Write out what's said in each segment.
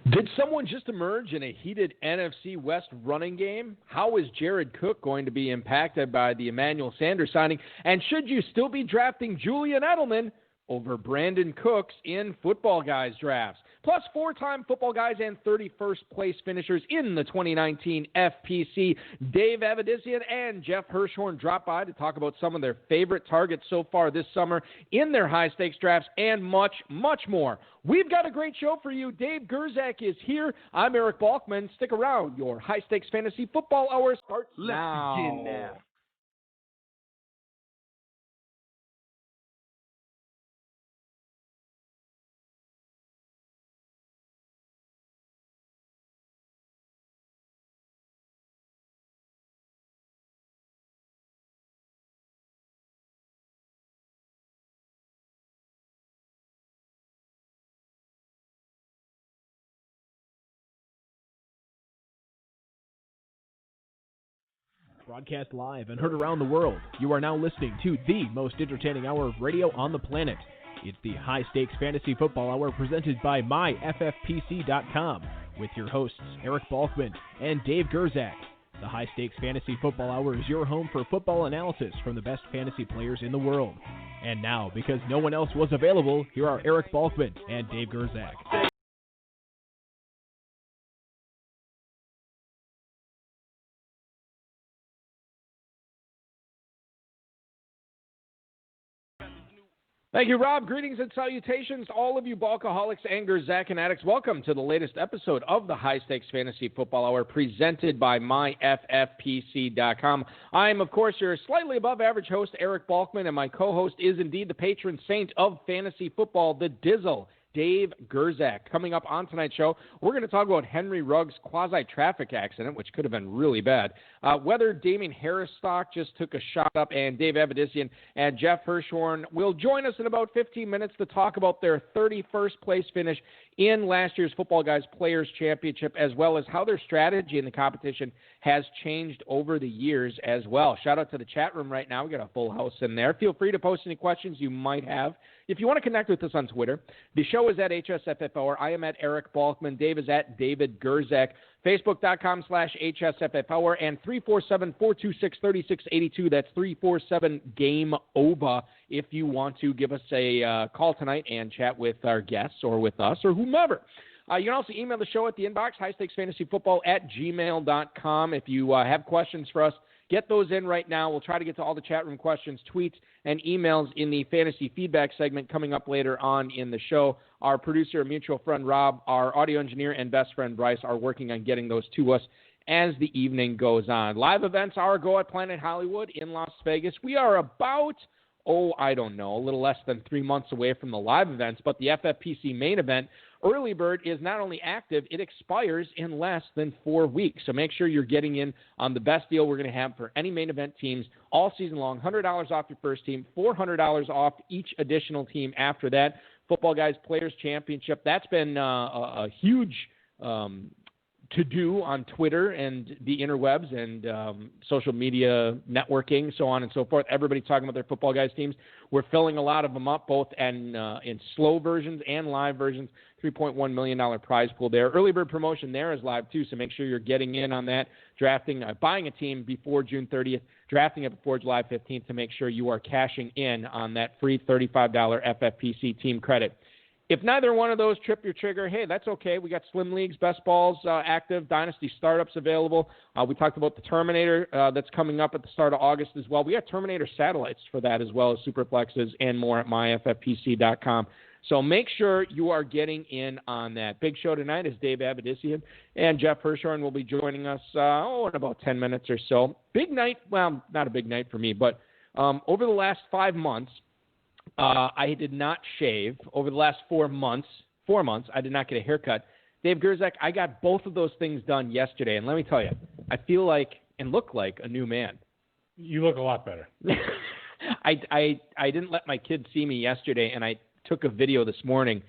Did someone just emerge in a heated NFC West running game? How is Jared Cook going to be impacted by the Emmanuel Sanders signing? And should you still be drafting Julian Edelman over Brandon Cooks in Football Guys drafts? Plus, four-time Football Guys and 31st place finishers in the 2019 FPC. Dave Avedissian and Jeff Hirshhorn drop by to talk about some of their favorite targets so far this summer in their high-stakes drafts and much, much more. We've got a great show for you. Dave Gerzak is here. I'm Eric Balkman. Stick around. Your high-stakes fantasy football hour starts now. Let's begin now. Broadcast live and heard around the world, you are now listening to the most entertaining hour of radio on the planet. It's the High Stakes Fantasy Football Hour presented by MyFFPC.com with your hosts Eric Balkman and Dave Gerzak. The High Stakes Fantasy Football Hour is your home for football analysis from the best fantasy players in the world. And now, because no one else was available, here are Eric Balkman and Dave Gerzak. Thank you, Rob. Greetings and salutations to all of you Balkaholics and Gerzak addicts. Welcome to the latest episode of the High Stakes Fantasy Football Hour presented by MyFFPC.com. I am, of course, your slightly above average host, Eric Balkman, and my co-host is indeed the patron saint of fantasy football, the Dizzle, Dave Gerzak. Coming up on tonight's show, we're going to talk about Henry Ruggs' quasi-traffic accident, which could have been really bad, whether Damien Harris stock just took a shot up, and Dave Avedissian and Jeff Hirshhorn will join us in about 15 minutes to talk about their 31st place finish in last year's Football Guys Players Championship, as well as how their strategy in the competition has changed over the years as well. Shout out to the chat room right now. We got a full house in there. Feel free to post any questions you might have. If you want to connect with us on Twitter, the show is at HSFFhour. I am at Eric Balkman. Dave is at David Gerzak. Facebook.com/HSFFhour and 347-426-3682. That's 347-GAME-OBA if you want to give us a call tonight and chat with our guests or with us or whomever. You can also email the show at the inbox, highstakesfantasyfootball@gmail.com. If you have questions for us, get those in right now. We'll try to get to all the chat room questions, tweets, and emails in the fantasy feedback segment coming up later on in the show. Our producer and mutual friend Rob, our audio engineer and best friend Bryce are working on getting those to us as the evening goes on. Live events are a go at Planet Hollywood in Las Vegas. We are about, a little less than 3 months away from the live events, but the FFPC main event, Early Bird, is not only active, it expires in less than 4 weeks. So make sure you're getting in on the best deal we're going to have for any main event teams all season long. $100 off your first team, $400 off each additional team after that. Football Guys Players Championship, that's been a huge to-do on Twitter and the interwebs and social media networking, so on and so forth. Everybody's talking about their Football Guys teams. We're filling a lot of them up, both in slow versions and live versions. $3.1 million prize pool there. Early bird promotion there is live, too, so make sure you're getting in on that, drafting, buying a team before June 30th, drafting it before July 15th to make sure you are cashing in on that free $35 FFPC team credit. If neither one of those trip your trigger, hey, that's okay. We got Slim Leagues, Best Balls active, Dynasty Startups available. We talked about the Terminator that's coming up at the start of August as well. We got Terminator satellites for that, as well as Superplexes and more at myffpc.com. So make sure you are getting in on that. Big show tonight is Dave Avedissian, and Jeff Hirshhorn will be joining us in about 10 minutes or so. Big night, well, not a big night for me, but over the last 5 months, I did not shave. Over the last 4 months, I did not get a haircut. Dave Gerzak, I got both of those things done yesterday, and let me tell you, I feel like and look like a new man. You look a lot better. I didn't let my kids see me yesterday, and I took a video this morning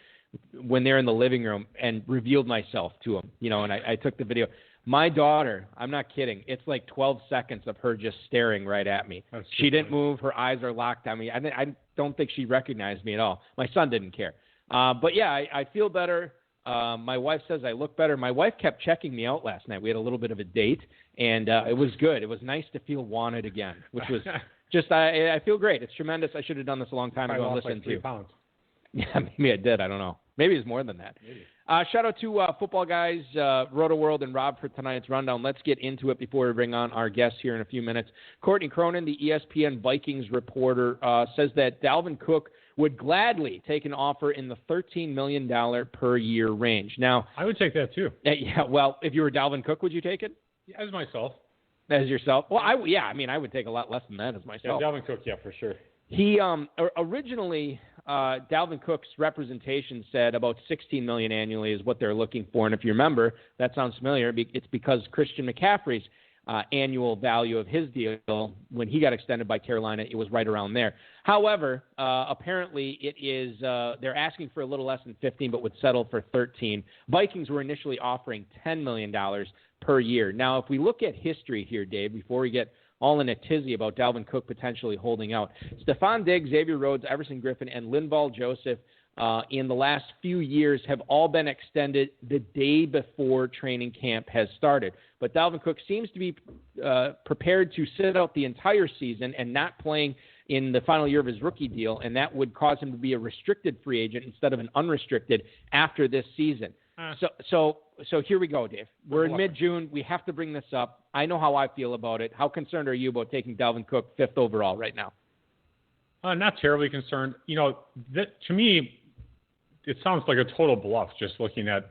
when they're in the living room and revealed myself to them, and I took the video. My daughter, I'm not kidding, it's like 12 seconds of her just staring right at me. She didn't move. Her eyes are locked on me. I don't think she recognized me at all. My son didn't care. But, yeah, I feel better. My wife says I look better. My wife kept checking me out last night. We had a little bit of a date, and it was good. It was nice to feel wanted again, which was just, I feel great. It's tremendous. I should have done this a long time ago and listened like 3 pounds. Yeah, maybe I did. I don't know. Maybe it's more than that. Maybe. Shout out to Football Guys, Roto World, and Rob for tonight's rundown. Let's get into it before we bring on our guests here in a few minutes. Courtney Cronin, the ESPN Vikings reporter, says that Dalvin Cook would gladly take an offer in the $13 million per year range. Now, I would take that too. Yeah, well, if you were Dalvin Cook, would you take it? Yeah, as myself. As yourself? Well, I would take a lot less than that as myself. Yeah, Dalvin Cook, yeah, for sure. He originally, Dalvin Cook's representation said about $16 million annually is what they're looking for. And if you remember, that sounds familiar. It's because Christian McCaffrey's annual value of his deal, when he got extended by Carolina, it was right around there. However, apparently it is they're asking for a little less than 15, but would settle for 13. Vikings were initially offering $10 million per year. Now, if we look at history here, Dave, before we get all in a tizzy about Dalvin Cook potentially holding out, Stephon Diggs, Xavier Rhodes, Everson Griffin, and Linval Joseph in the last few years have all been extended the day before training camp has started. But Dalvin Cook seems to be prepared to sit out the entire season and not playing in the final year of his rookie deal, and that would cause him to be a restricted free agent instead of an unrestricted after this season. So here we go, Dave. We're in mid-June. We have to bring this up. I know how I feel about it. How concerned are you about taking Dalvin Cook 5th overall right now? Not terribly concerned. You know, to me, it sounds like a total bluff just looking at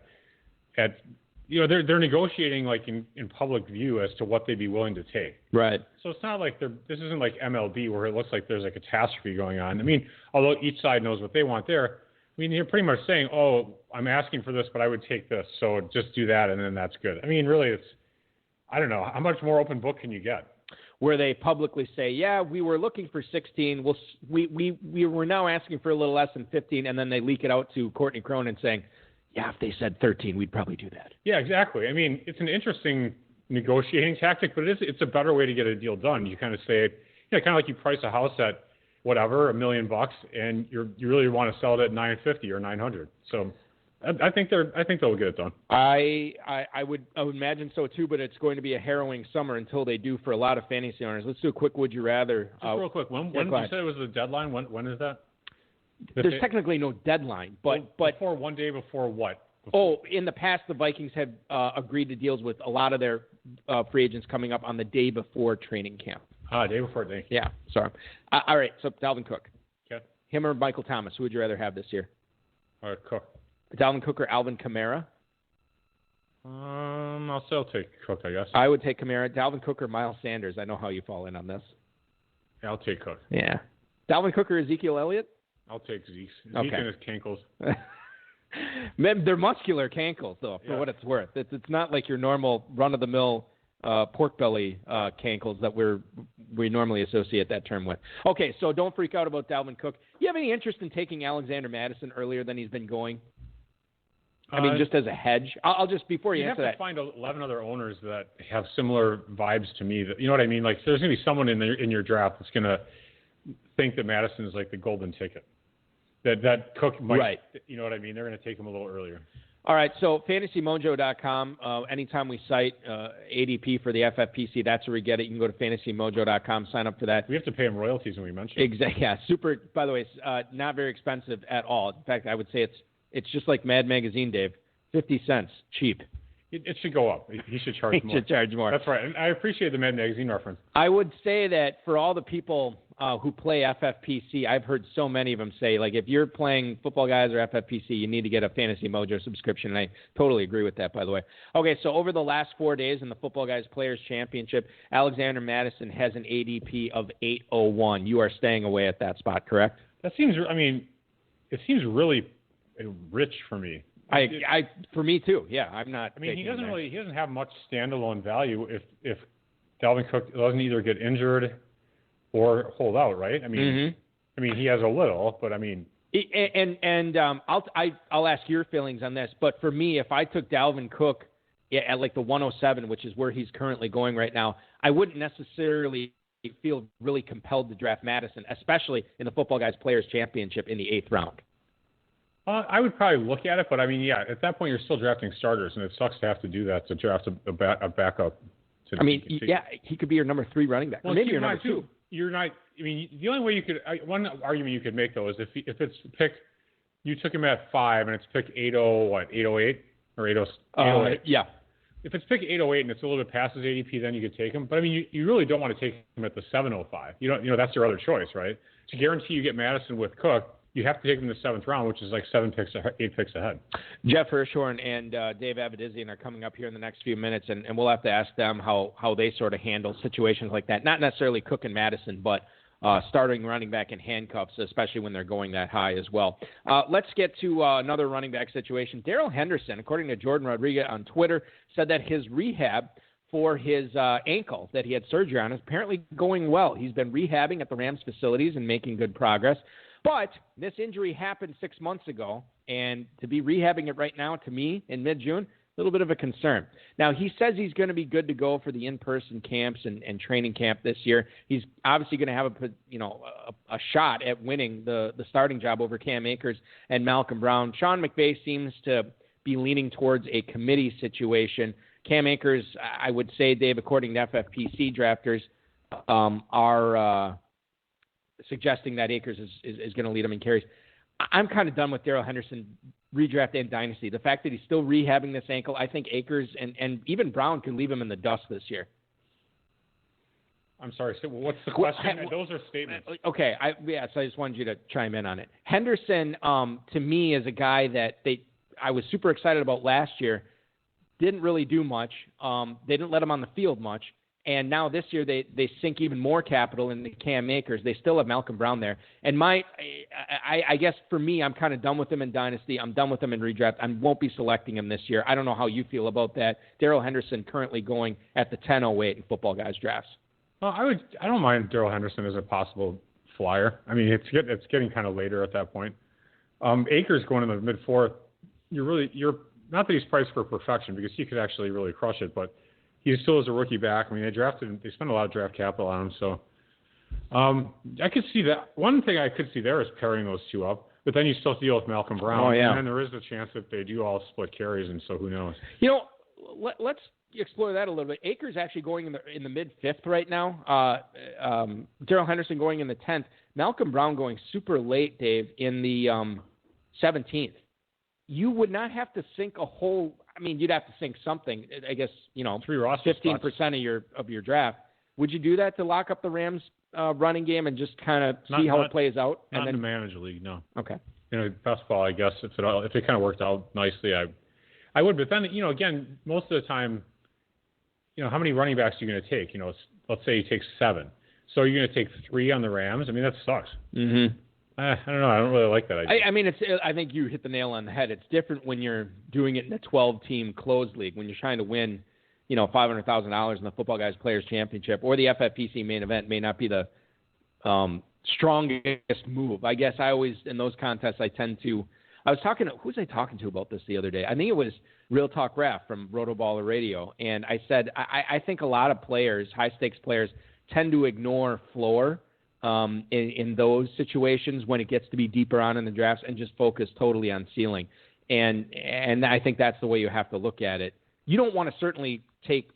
you know, they're negotiating like in public view as to what they'd be willing to take. Right. So it's not like this isn't like MLB where it looks like there's a catastrophe going on. I mean, although each side knows what they want there, I mean, you're pretty much saying, oh, I'm asking for this, but I would take this. So just do that, and then that's good. I mean, really, I don't know. How much more open book can you get? Where they publicly say, yeah, we were looking for 16. We were now asking for a little less than 15, and then they leak it out to Courtney Cronin saying, yeah, if they said 13, we'd probably do that. Yeah, exactly. I mean, it's an interesting negotiating tactic, but it's a better way to get a deal done. You kind of say, kind of like you price a house at whatever, $1 million, and you really want to sell it at $950 or $900. So I think they'll get it done. I would imagine so too, but it's going to be a harrowing summer until they do for a lot of fantasy owners. Let's do a quick would you rather. Just real quick, when you said it was the deadline, when is that? There's technically no deadline, but before one day before what? In the past, the Vikings have agreed to deals with a lot of their free agents coming up on the day before training camp. Day before day. Yeah, sorry. All right, so Dalvin Cook. Okay. Him or Michael Thomas, who would you rather have this year? Cook. Dalvin Cook or Alvin Kamara? I'll still take Cook, I guess. I would take Kamara. Dalvin Cook or Miles Sanders? I know how you fall in on this. Yeah, I'll take Cook. Yeah. Dalvin Cook or Ezekiel Elliott? I'll take Zeke. Okay. Zeke and his cankles. They're muscular cankles, though, for what it's worth. It's not like your normal run-of-the-mill pork belly cankles that we normally associate that term with. Okay, so don't freak out about Dalvin Cook. You have any interest in taking Alexander Madison earlier than he's been going? I mean, just as a hedge. I'll just, before you answer that. You have to find 11 other owners that have similar vibes to me. That, you know what I mean? Like, there's going to be someone in your draft that's going to think that Madison is like the golden ticket. That Cook might, right. You know what I mean? They're going to take him a little earlier. All right, so fantasymojo.com, anytime we cite ADP for the FFPC, that's where we get it. You can go to fantasymojo.com, sign up for that. We have to pay him royalties when we mention it. Exactly, yeah, super, by the way, it's not very expensive at all. In fact, I would say it's just like Mad Magazine, Dave, 50 cents, cheap. It should go up. He should charge more. He should charge more. That's right, and I appreciate the Mad Magazine reference. I would say that for all the people who play FFPC, I've heard so many of them say, like, if you're playing Football Guys or FFPC, you need to get a Fantasy Mojo subscription, and I totally agree with that, by the way. Okay, so over the last 4 days in the Football Guys Players Championship, Alexander Madison has an ADP of 801. You are staying away at that spot, correct? That seems, I mean, it seems really rich for me. For me too. Yeah, I'm not. I mean, he doesn't have much standalone value if Dalvin Cook doesn't either get injured or hold out, right? I mean, I mean, he has a little, but I mean, I'll ask your feelings on this. But for me, if I took Dalvin Cook at like the 107, which is where he's currently going right now, I wouldn't necessarily feel really compelled to draft Madison, especially in the Football Guys Players Championship in the 8th round. I would probably look at it, but I mean, yeah, at that point you're still drafting starters, and it sucks to have to do that to draft a backup. He could be your number 3 running back. Well, maybe your number 2. You're not. I mean, the only way one argument you could make though is if it's pick, you took him at 5 and it's pick 808 or 808. Yeah. If it's pick 808 and it's a little bit past his ADP, then you could take him. But I mean, you really don't want to take him at the 705. That's your other choice, right? To guarantee you get Madison with Cook, you have to take him in the 7th round, which is like 8 picks ahead. Jeff Hirshhorn and Dave Avedissian are coming up here in the next few minutes, and we'll have to ask them how they sort of handle situations like that. Not necessarily Cook and Madison, but starting running back in handcuffs, especially when they're going that high as well. Let's get to another running back situation. Darrell Henderson, according to Jordan Rodriguez on Twitter, said that his rehab for his ankle that he had surgery on is apparently going well. He's been rehabbing at the Rams facilities and making good progress. But this injury happened 6 months ago, and to be rehabbing it right now, to me, in mid-June, a little bit of a concern. Now, he says he's going to be good to go for the in-person camps and training camp this year. He's obviously going to have a shot at winning the starting job over Cam Akers and Malcolm Brown. Sean McVay seems to be leaning towards a committee situation. Cam Akers, I would say, Dave, according to FFPC drafters, are suggesting that Akers is going to lead him in carries. I'm kind of done with Darrell Henderson redraft and dynasty. The fact that he's still rehabbing this ankle, I think Akers and even Brown can leave him in the dust this year. I'm sorry. So what's the question? Those are statements. Okay. So I just wanted you to chime in on it. Henderson, to me, is a guy that I was super excited about last year. Didn't really do much. They didn't let him on the field much. And now this year they sink even more capital into Cam Akers. They still have Malcolm Brown there. And I guess for me, I'm kind of done with him in Dynasty. I'm done with him in redraft. I won't be selecting him this year. I don't know how you feel about that. Darrell Henderson currently going at the 10:08 in Football Guys drafts. Well, I don't mind Darrell Henderson as a possible flyer. I mean, it's getting kind of later at that point. Akers going in the mid-4th. You're not that he's priced for perfection because he could actually really crush it, but he still is a rookie back. I mean, they spent a lot of draft capital on him, so I could see that. One thing I could see there is pairing those two up, but then you still deal with Malcolm Brown. Oh, yeah. And then there is a chance that they do all split carries, and so who knows? Let's explore that a little bit. Akers actually going in the mid-5th right now. Darrell Henderson going in the 10th. Malcolm Brown going super late, Dave, in the 17th. You would not have to sink a whole. I mean, you'd have to sink something. I guess 15% of your draft. Would you do that to lock up the Rams' running game and just kind of see how it plays out? Not in the manager league, no. Okay. Best ball, I guess if it kind of worked out nicely, I would. But then again, most of the time, how many running backs are you going to take? Let's say you take 7. So you're going to take 3 on the Rams. I mean, that sucks. Mm-hmm. I don't know. I don't really like that idea. I think you hit the nail on the head. It's different when you're doing it in a 12-team closed league, when you're trying to win, $500,000 in the Football Guys Players Championship, or the FFPC main event may not be the strongest move. I guess I always, in those contests, who was I talking to about this the other day? I think it was Real Talk Raf from Rotoballer Radio, and I said, I think a lot of players, high-stakes players, tend to ignore floor in those situations when it gets to be deeper on in the drafts and just focus totally on ceiling. And I think that's the way you have to look at it. You don't want to certainly take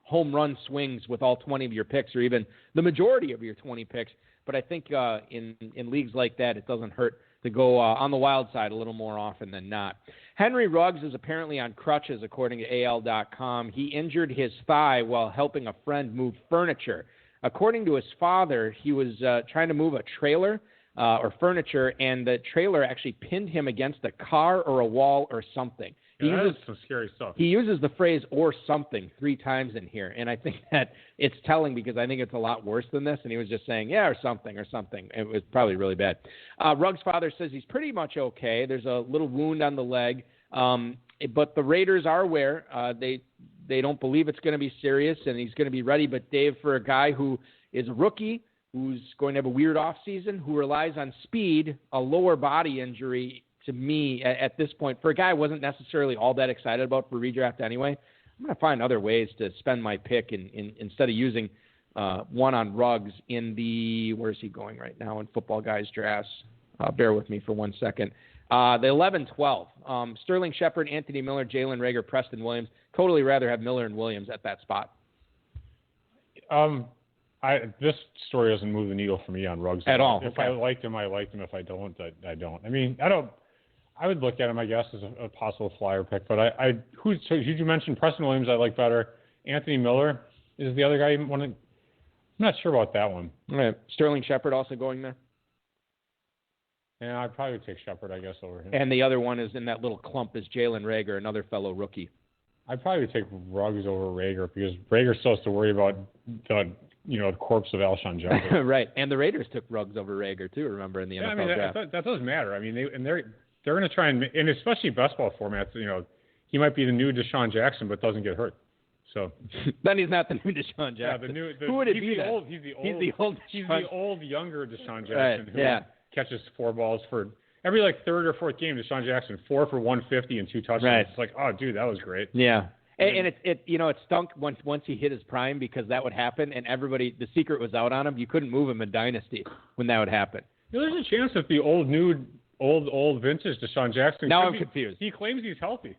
home run swings with all 20 of your picks or even the majority of your 20 picks, but I think in leagues like that, it doesn't hurt to go on the wild side a little more often than not. Henry Ruggs is apparently on crutches, according to AL.com. He injured his thigh while helping a friend move furniture. According to his father, he was trying to move a trailer or furniture, and the trailer actually pinned him against a car or a wall or something. That is some scary stuff. He uses the phrase "or something" 3 times in here, and I think that it's telling because I think it's a lot worse than this, and he was just saying, yeah, or something. It was probably really bad. Ruggs' father says he's pretty much okay. There's a little wound on the leg, but the Raiders are aware. They don't believe it's going to be serious, and he's going to be ready. But, Dave, for a guy who is a rookie, who's going to have a weird offseason, who relies on speed, a lower body injury, to me, at this point, for a guy I wasn't necessarily all that excited about for redraft anyway, I'm going to find other ways to spend my pick instead of using one on Ruggs in the – where's he going right now in Football Guys drafts? Bear with me for 1 second. The 11-12, Sterling Shepard, Anthony Miller, Jalen Reagor, Preston Williams. Totally rather have Miller and Williams at that spot. This story doesn't move the needle for me on Ruggs at all. If I liked him, I liked him. If I don't, I don't. I mean, I would look at him, I guess, as a possible flyer pick. But so you mentioned Preston Williams, I like better. Anthony Miller is the other guy. I'm not sure about that one. All right. Sterling Shepard also going there. Yeah, I'd probably take Shepard, I guess, over him. And the other one is in that little clump is Jalen Reagor, another fellow rookie. I'd probably take Ruggs over Reagor because Reagor still has to worry about the corpse of Alshon Jeffery. Right, and the Raiders took Ruggs over Reagor too. Remember in the NFL draft. That doesn't matter. I mean, they're going to try and especially best ball formats. He might be the new Deshaun Jackson, but doesn't get hurt. So then he's not the new Deshaun Jackson. Yeah, who would it be? He's the old younger Deshaun Jackson. Right. Who catches 4 balls for every third or fourth game. Deshaun Jackson 4 for 150 and 2 touchdowns. Right. It's like, oh, dude, that was great. Yeah. And it stunk once he hit his prime because that would happen, and the secret was out on him. You couldn't move him in Dynasty when that would happen. There's a chance that the old vintage Deshaun Jackson. Now I'm confused. He claims he's healthy.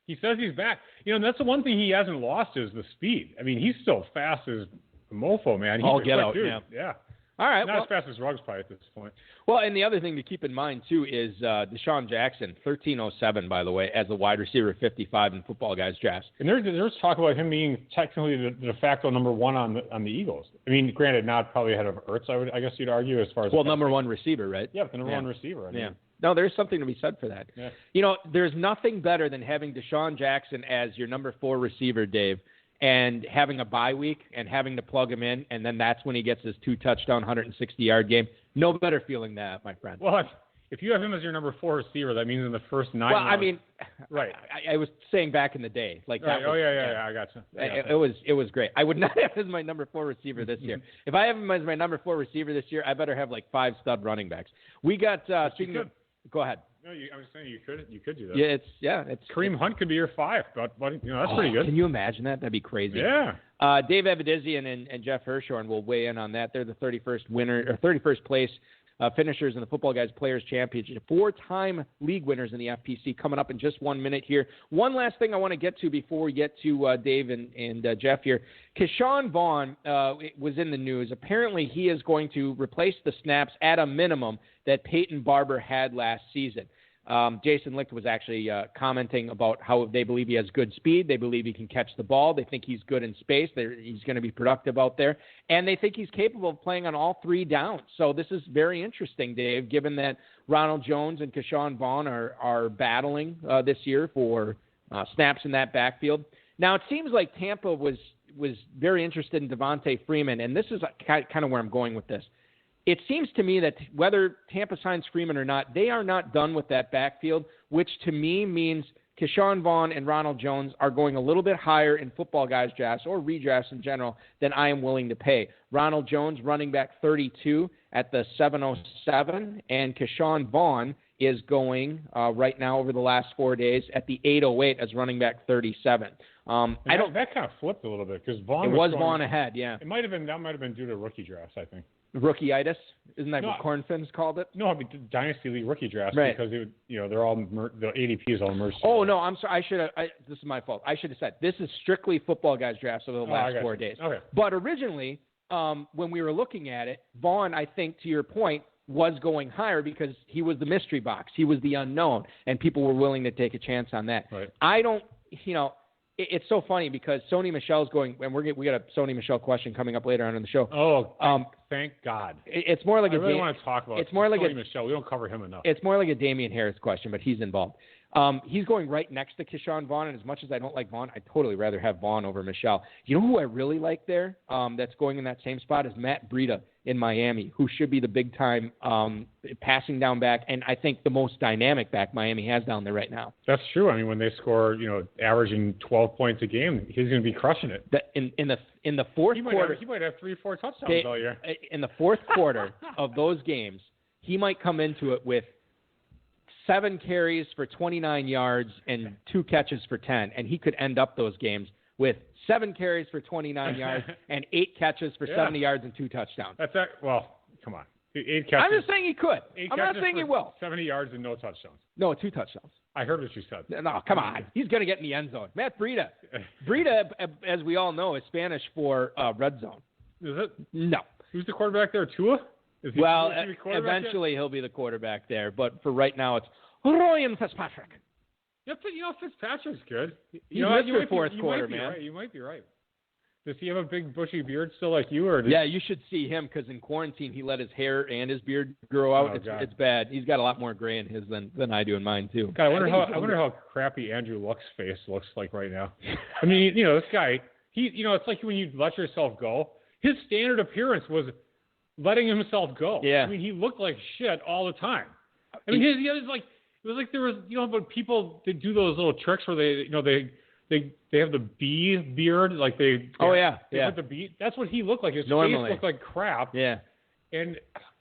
He says he's back. That's the one thing he hasn't lost is the speed. I mean, he's still fast as a mofo, man. All get out, dude. Yeah. All right. Not as fast as Ruggs probably at this point. Well, and the other thing to keep in mind, too, is Deshaun Jackson, 1307, by the way, as a wide receiver 55 in Football Guys drafts. And there's talk about him being technically the de facto number 1 on the Eagles. I mean, granted, not probably ahead of Ertz, I guess you'd argue, as far as... Well, number 1 receiver, right? Yeah, the number 1 receiver. I mean. Yeah. No, there's something to be said for that. Yeah. There's nothing better than having Deshaun Jackson as your number 4 receiver, Dave, and having a bye week and having to plug him in, and then that's when he gets his 2-touchdown, 160-yard game. No better feeling that, my friend. Well, if you have him as your number 4 receiver, that means in the first 9 rounds. Well, I mean, right. I was saying back in the day. Right. I got you. It was great. I would not have him as my number 4 receiver this year. If I have him as my number 4 receiver this year, I better have 5 stud running backs. We got go ahead. No, I was saying you could do that. It's Kareem Hunt could be your 5, but that's pretty good. Can you imagine that? That'd be crazy. Yeah. Dave Avedissian and Jeff Hirshhorn will weigh in on that. They're the 31st place finishers in the Football Guys Players Championship. 4-time league winners in the FPC coming up in just 1 minute here. One last thing I want to get to before we get to Dave and Jeff here. Keshawn Vaughn was in the news. Apparently he is going to replace the snaps at a minimum that Peyton Barber had last season. Jason Licht was actually commenting about how they believe he has good speed. They believe he can catch the ball. They think he's good in space. He's going to be productive out there. And they think he's capable of playing on all 3 downs. So this is very interesting, Dave, given that Ronald Jones and Keshawn Vaughn are battling this year for snaps in that backfield. Now, it seems like Tampa was very interested in Devontae Freeman, and this is kind of where I'm going with this. It seems to me that whether Tampa signs Freeman or not, they are not done with that backfield, which to me means Keshawn Vaughn and Ronald Jones are going a little bit higher in Football Guys drafts or redrafts in general than I am willing to pay. Ronald Jones, running back 32 at the 707, and Keshawn Vaughn is going right now over the last 4 days at the 808 as running back 37. That kind of flipped a little bit because Vaughn was Vaughn ahead, yeah. That might have been due to rookie drafts, I think. Rookie-itis? Isn't that what Corn Fins called it? No, I mean Dynasty League rookie drafts because they're all the ADP is all merged. Oh no, I'm sorry. This is my fault. I should have said this is strictly Football Guys drafts over the last 4 days. Okay. But originally, when we were looking at it, Vaughn, I think to your point, was going higher because he was the mystery box. He was the unknown, and people were willing to take a chance on that. Right. I don't, it's so funny because Sony Michel's going, and we got a Sony Michel question coming up later on in the show. Oh, thank God. It's more like I really want to talk about Sony Michel. We don't cover him enough. It's more like a Damien Harris question, but he's involved. He's going right next to Keshawn Vaughn, and as much as I don't like Vaughn, I'd totally rather have Vaughn over Michel. You know who I really like there that's going in that same spot is Matt Breida in Miami, who should be the big-time passing down back, and I think the most dynamic back Miami has down there right now. That's true. I mean, when they score, averaging 12 points a game, he's going to be crushing it. In the fourth quarter, he might have 3-4 touchdowns all year. In the fourth quarter of those games, he might come into it with 7 carries for 29 yards and 2 catches for 10, and he could end up those games with 7 carries for 29 yards and 8 catches for 70 yards and 2 touchdowns. Well, come on. 8 catches. I'm just saying he could. I'm not saying he will. 70 yards and no touchdowns. No, 2 touchdowns. I heard what you said. No, come on. He's going to get in the end zone. Matt Breida. Breida, as we all know, is Spanish for red zone. Is it? No. Who's the quarterback there? Tua? Well, eventually he'll be the quarterback there, but for right now it's Ryan Fitzpatrick. Fitzpatrick's good. He's Mr. Fourth Quarter, man. Right. You might be right. Does he have a big bushy beard still like you? Yeah, you should see him because in quarantine he let his hair and his beard grow out. Oh, it's bad. He's got a lot more gray in his than I do in mine, too. God, I wonder how crappy Andrew Luck's face looks like right now. I mean, this guy, it's like when you let yourself go. His standard appearance was letting himself go. Yeah. I mean, he looked like shit all the time. I mean, it was like there was, but people that do those little tricks where they have the bee beard, like they have the bee. That's what he looked like. His face looked like crap. Yeah. And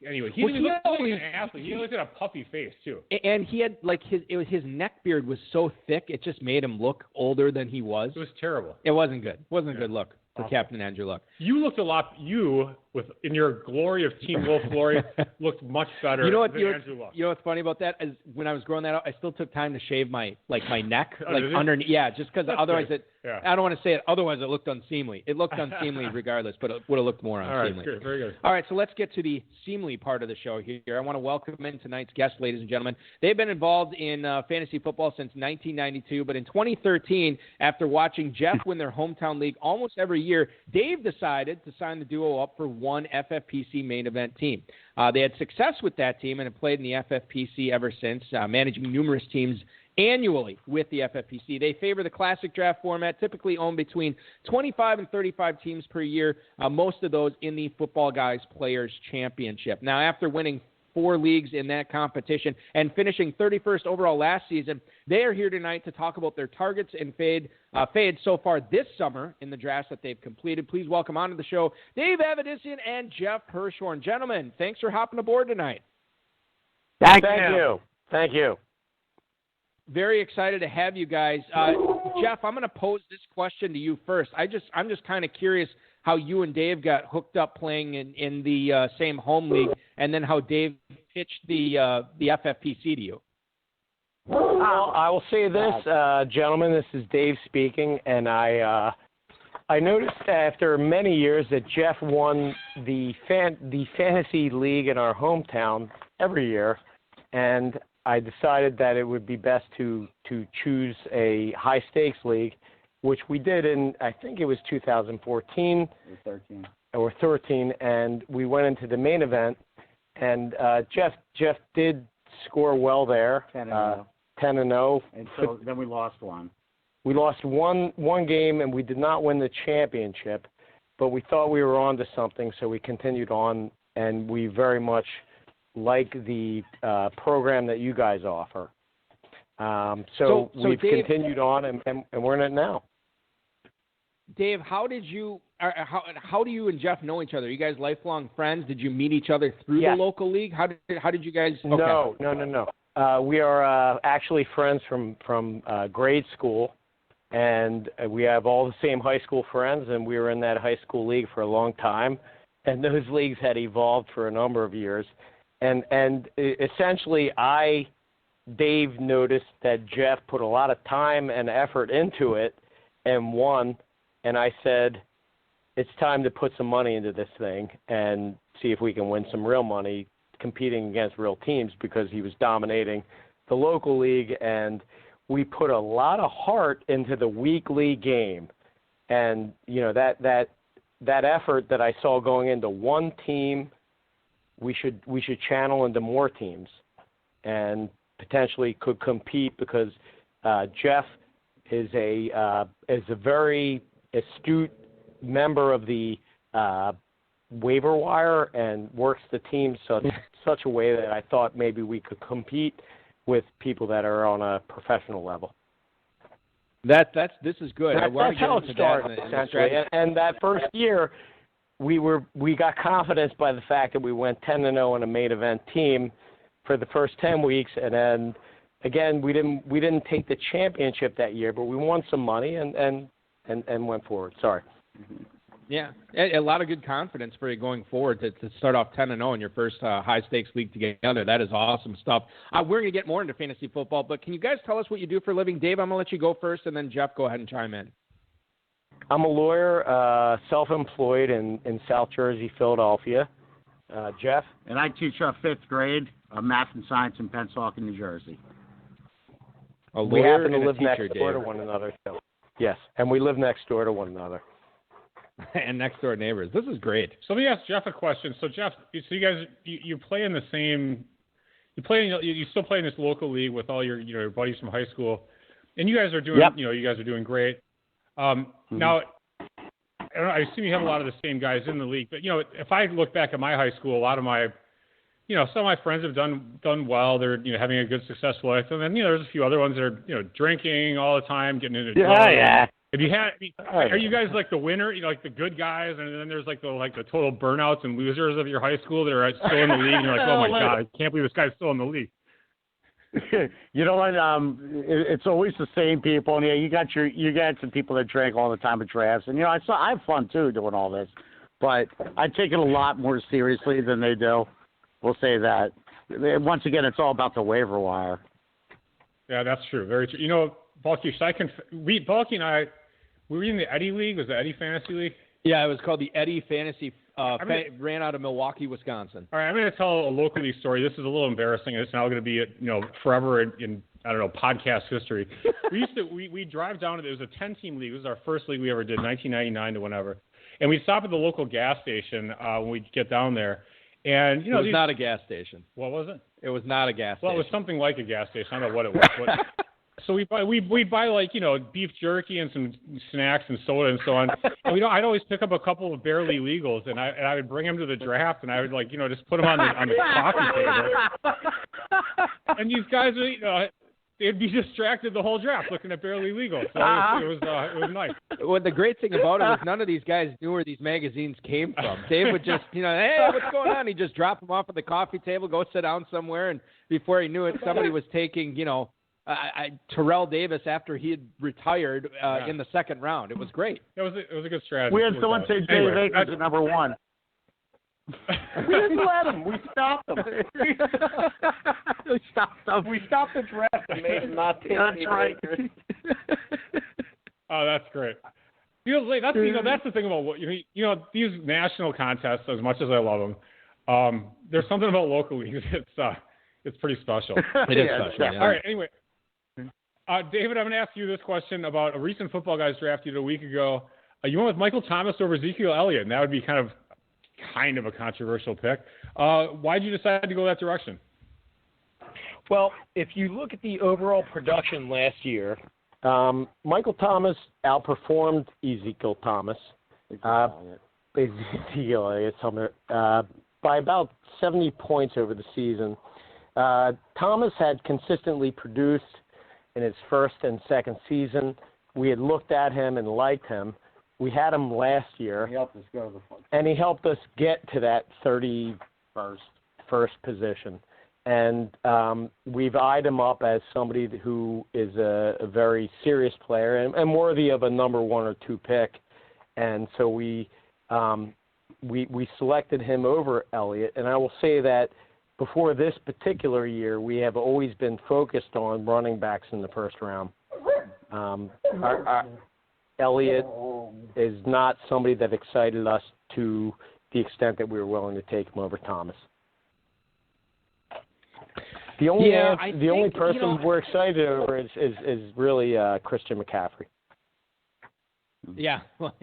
anyway, he looked like an athlete. He looked at a puffy face too. And he had his neck beard was so thick, it just made him look older than he was. It was terrible. It wasn't good. It wasn't a good look for Captain Andrew Luck. You looked in your glory of Team Wolf glory, looked much better than Andrew Luck. You know what's funny about that is when I was growing that out, I still took time to shave my neck, underneath. Yeah, just because otherwise I don't want to say it. Otherwise, it looked unseemly. It looked unseemly regardless, but it would have looked more unseemly. All right, good, very good. All right, so let's get to the seemly part of the show here. I want to welcome in tonight's guests, ladies and gentlemen. They've been involved in fantasy football since 1992, but in 2013, after watching Jeff win their hometown league almost every year, Dave decided to sign the duo up for one FFPC main event team. They had success with that team and have played in the FFPC ever since, managing numerous teams annually with the FFPC. They favor the classic draft format, typically own between 25 and 35 teams per year, most of those in the Football Guys Players Championship. Now, after winning 4 leagues in that competition and finishing 31st overall last season, they are here tonight to talk about their targets and fades so far this summer in the drafts that they've completed. Please welcome onto the show Dave Avedissian and Jeff Hirshhorn. Gentlemen, thanks for hopping aboard tonight. Thank you. Very excited to have you guys. Jeff, I'm going to pose this question to you first. I'm just kind of curious how you and Dave got hooked up playing in the same home league, and then how Dave pitched the FFPC to you. Well, I will say this, gentlemen. This is Dave speaking, and I noticed after many years that Jeff won the fantasy league in our hometown every year, and I decided that it would be best to choose a high stakes league, which we did in, I think it was 2014 or 13, and we went into the main event, and Jeff did score well there, 10-0. And so then we lost one. We lost one game, and we did not win the championship, but we thought we were on to something, so we continued on, and we very much like the program that you guys offer. So we've Dave, continued on, and we're in it now. Dave, how do you and Jeff know each other? Are you guys lifelong friends? Did you meet each other through the local league? How did you guys? Okay. No. We are actually friends from grade school, and we have all the same high school friends, and we were in that high school league for a long time, and those leagues had evolved for a number of years. And essentially, Dave noticed that Jeff put a lot of time and effort into it and won, and I said, it's time to put some money into this thing and see if we can win some real money competing against real teams, because he was dominating the local league, and we put a lot of heart into the weekly game. And, that effort that I saw going into one team, we should channel into more teams and potentially could compete, because Jeff is a very astute member of the waiver wire and works the team such a way that I thought maybe we could compete with people that are on a professional level. This is good. That's how it started, essentially. And that first year, we got confidence by the fact that we went 10-0 in a main event team for the first 10 weeks, and then again we didn't take the championship that year, but we won some money and went forward. Sorry. Yeah, a lot of good confidence for you going forward to start off 10-0 in your first high-stakes league together. That is awesome stuff. We're going to get more into fantasy football, but can you guys tell us what you do for a living? Dave, I'm going to let you go first, and then Jeff, go ahead and chime in. I'm a lawyer, self-employed in South Jersey, Philadelphia. Jeff? And I teach 5th grade math and science in Pennsauken, New Jersey. A lawyer we happen to and live a teacher, next door to one another. So. Yes, and we live next door to one another. And next door neighbors. This is great. So let me ask Jeff a question. So Jeff, you guys you play in the same, you still play in this local league with all your buddies from high school, and you guys are doing you guys are doing great. Now, I assume you have a lot of the same guys in the league, but if I look back at my high school, a lot of my some of my friends have done well. They're having a good successful life, and then there's a few other ones that are drinking all the time, getting into drugs. Yeah. Have you had? Are you guys like the winner? Like the good guys, and then there's like the total burnouts and losers of your high school that are still in the league. And you're like, oh my god, I can't believe this guy's still in the league. You know what? It's always the same people, and you got some people that drink all the time at drafts, and I have fun too doing all this, but I take it a lot more seriously than they do. We'll say that. Once again, it's all about the waiver wire. Yeah, that's true. Very true. Balky, Balky and I, were we in the Eddie League? Was the Eddie Fantasy League? Yeah, it was called the Eddie Fantasy. Ran out of Milwaukee, Wisconsin. All right, I'm going to tell a local league story. This is a little embarrassing. It's now going to be forever in I don't know, podcast history. We drive down. It was a 10-team league. It was our first league we ever did, 1999 to whenever. And we'd stop at the local gas station when we get down there. And it was not a gas station. What was it? It was not a gas station. Well, it was something like a gas station. I don't know what it was. But, so we buy like beef jerky and some snacks and soda and so on. And I'd always pick up a couple of barely legals and I would bring them to the draft and I would just put them on the coffee table. And these guys they'd be distracted the whole draft looking at barely legal. So it was nice. Well, the great thing about it was none of these guys knew where these magazines came from. Dave would just hey, what's going on? He'd just drop them off at the coffee table, go sit down somewhere, and before he knew it, somebody was taking Terrell Davis after he had retired in the second round. It was great. It was a good strategy. We had someone say Dave Akers at number one. We didn't let him. We stopped him. We stopped the draft and made him not take That's right. Oh, that's great. That's the thing about these national contests. As much as I love them, there's something about local leagues. It's pretty special. It is special. Yeah. All right. Anyway, David, I'm going to ask you this question about a recent Football Guys draft you did a week ago. You went with Michael Thomas over Ezekiel Elliott, and that would be kind of a controversial pick. Why did you decide to go that direction? Well, if you look at the overall production last year, Michael Thomas outperformed Ezekiel Thomas by about 70 points over the season. Thomas had consistently produced in his first and second season. We had looked at him and liked him. We had him last year. He helped us go to the front. And he helped us get to that 31st position. And we've eyed him up as somebody who is a very serious player and worthy of a number 1 or 2 pick. And so we selected him over Elliott. And I will say that before this particular year, we have always been focused on running backs in the first round. Elliott is not somebody that excited us to the extent that we were willing to take him over Thomas. The only person we're excited over is really Christian McCaffrey. Yeah, well,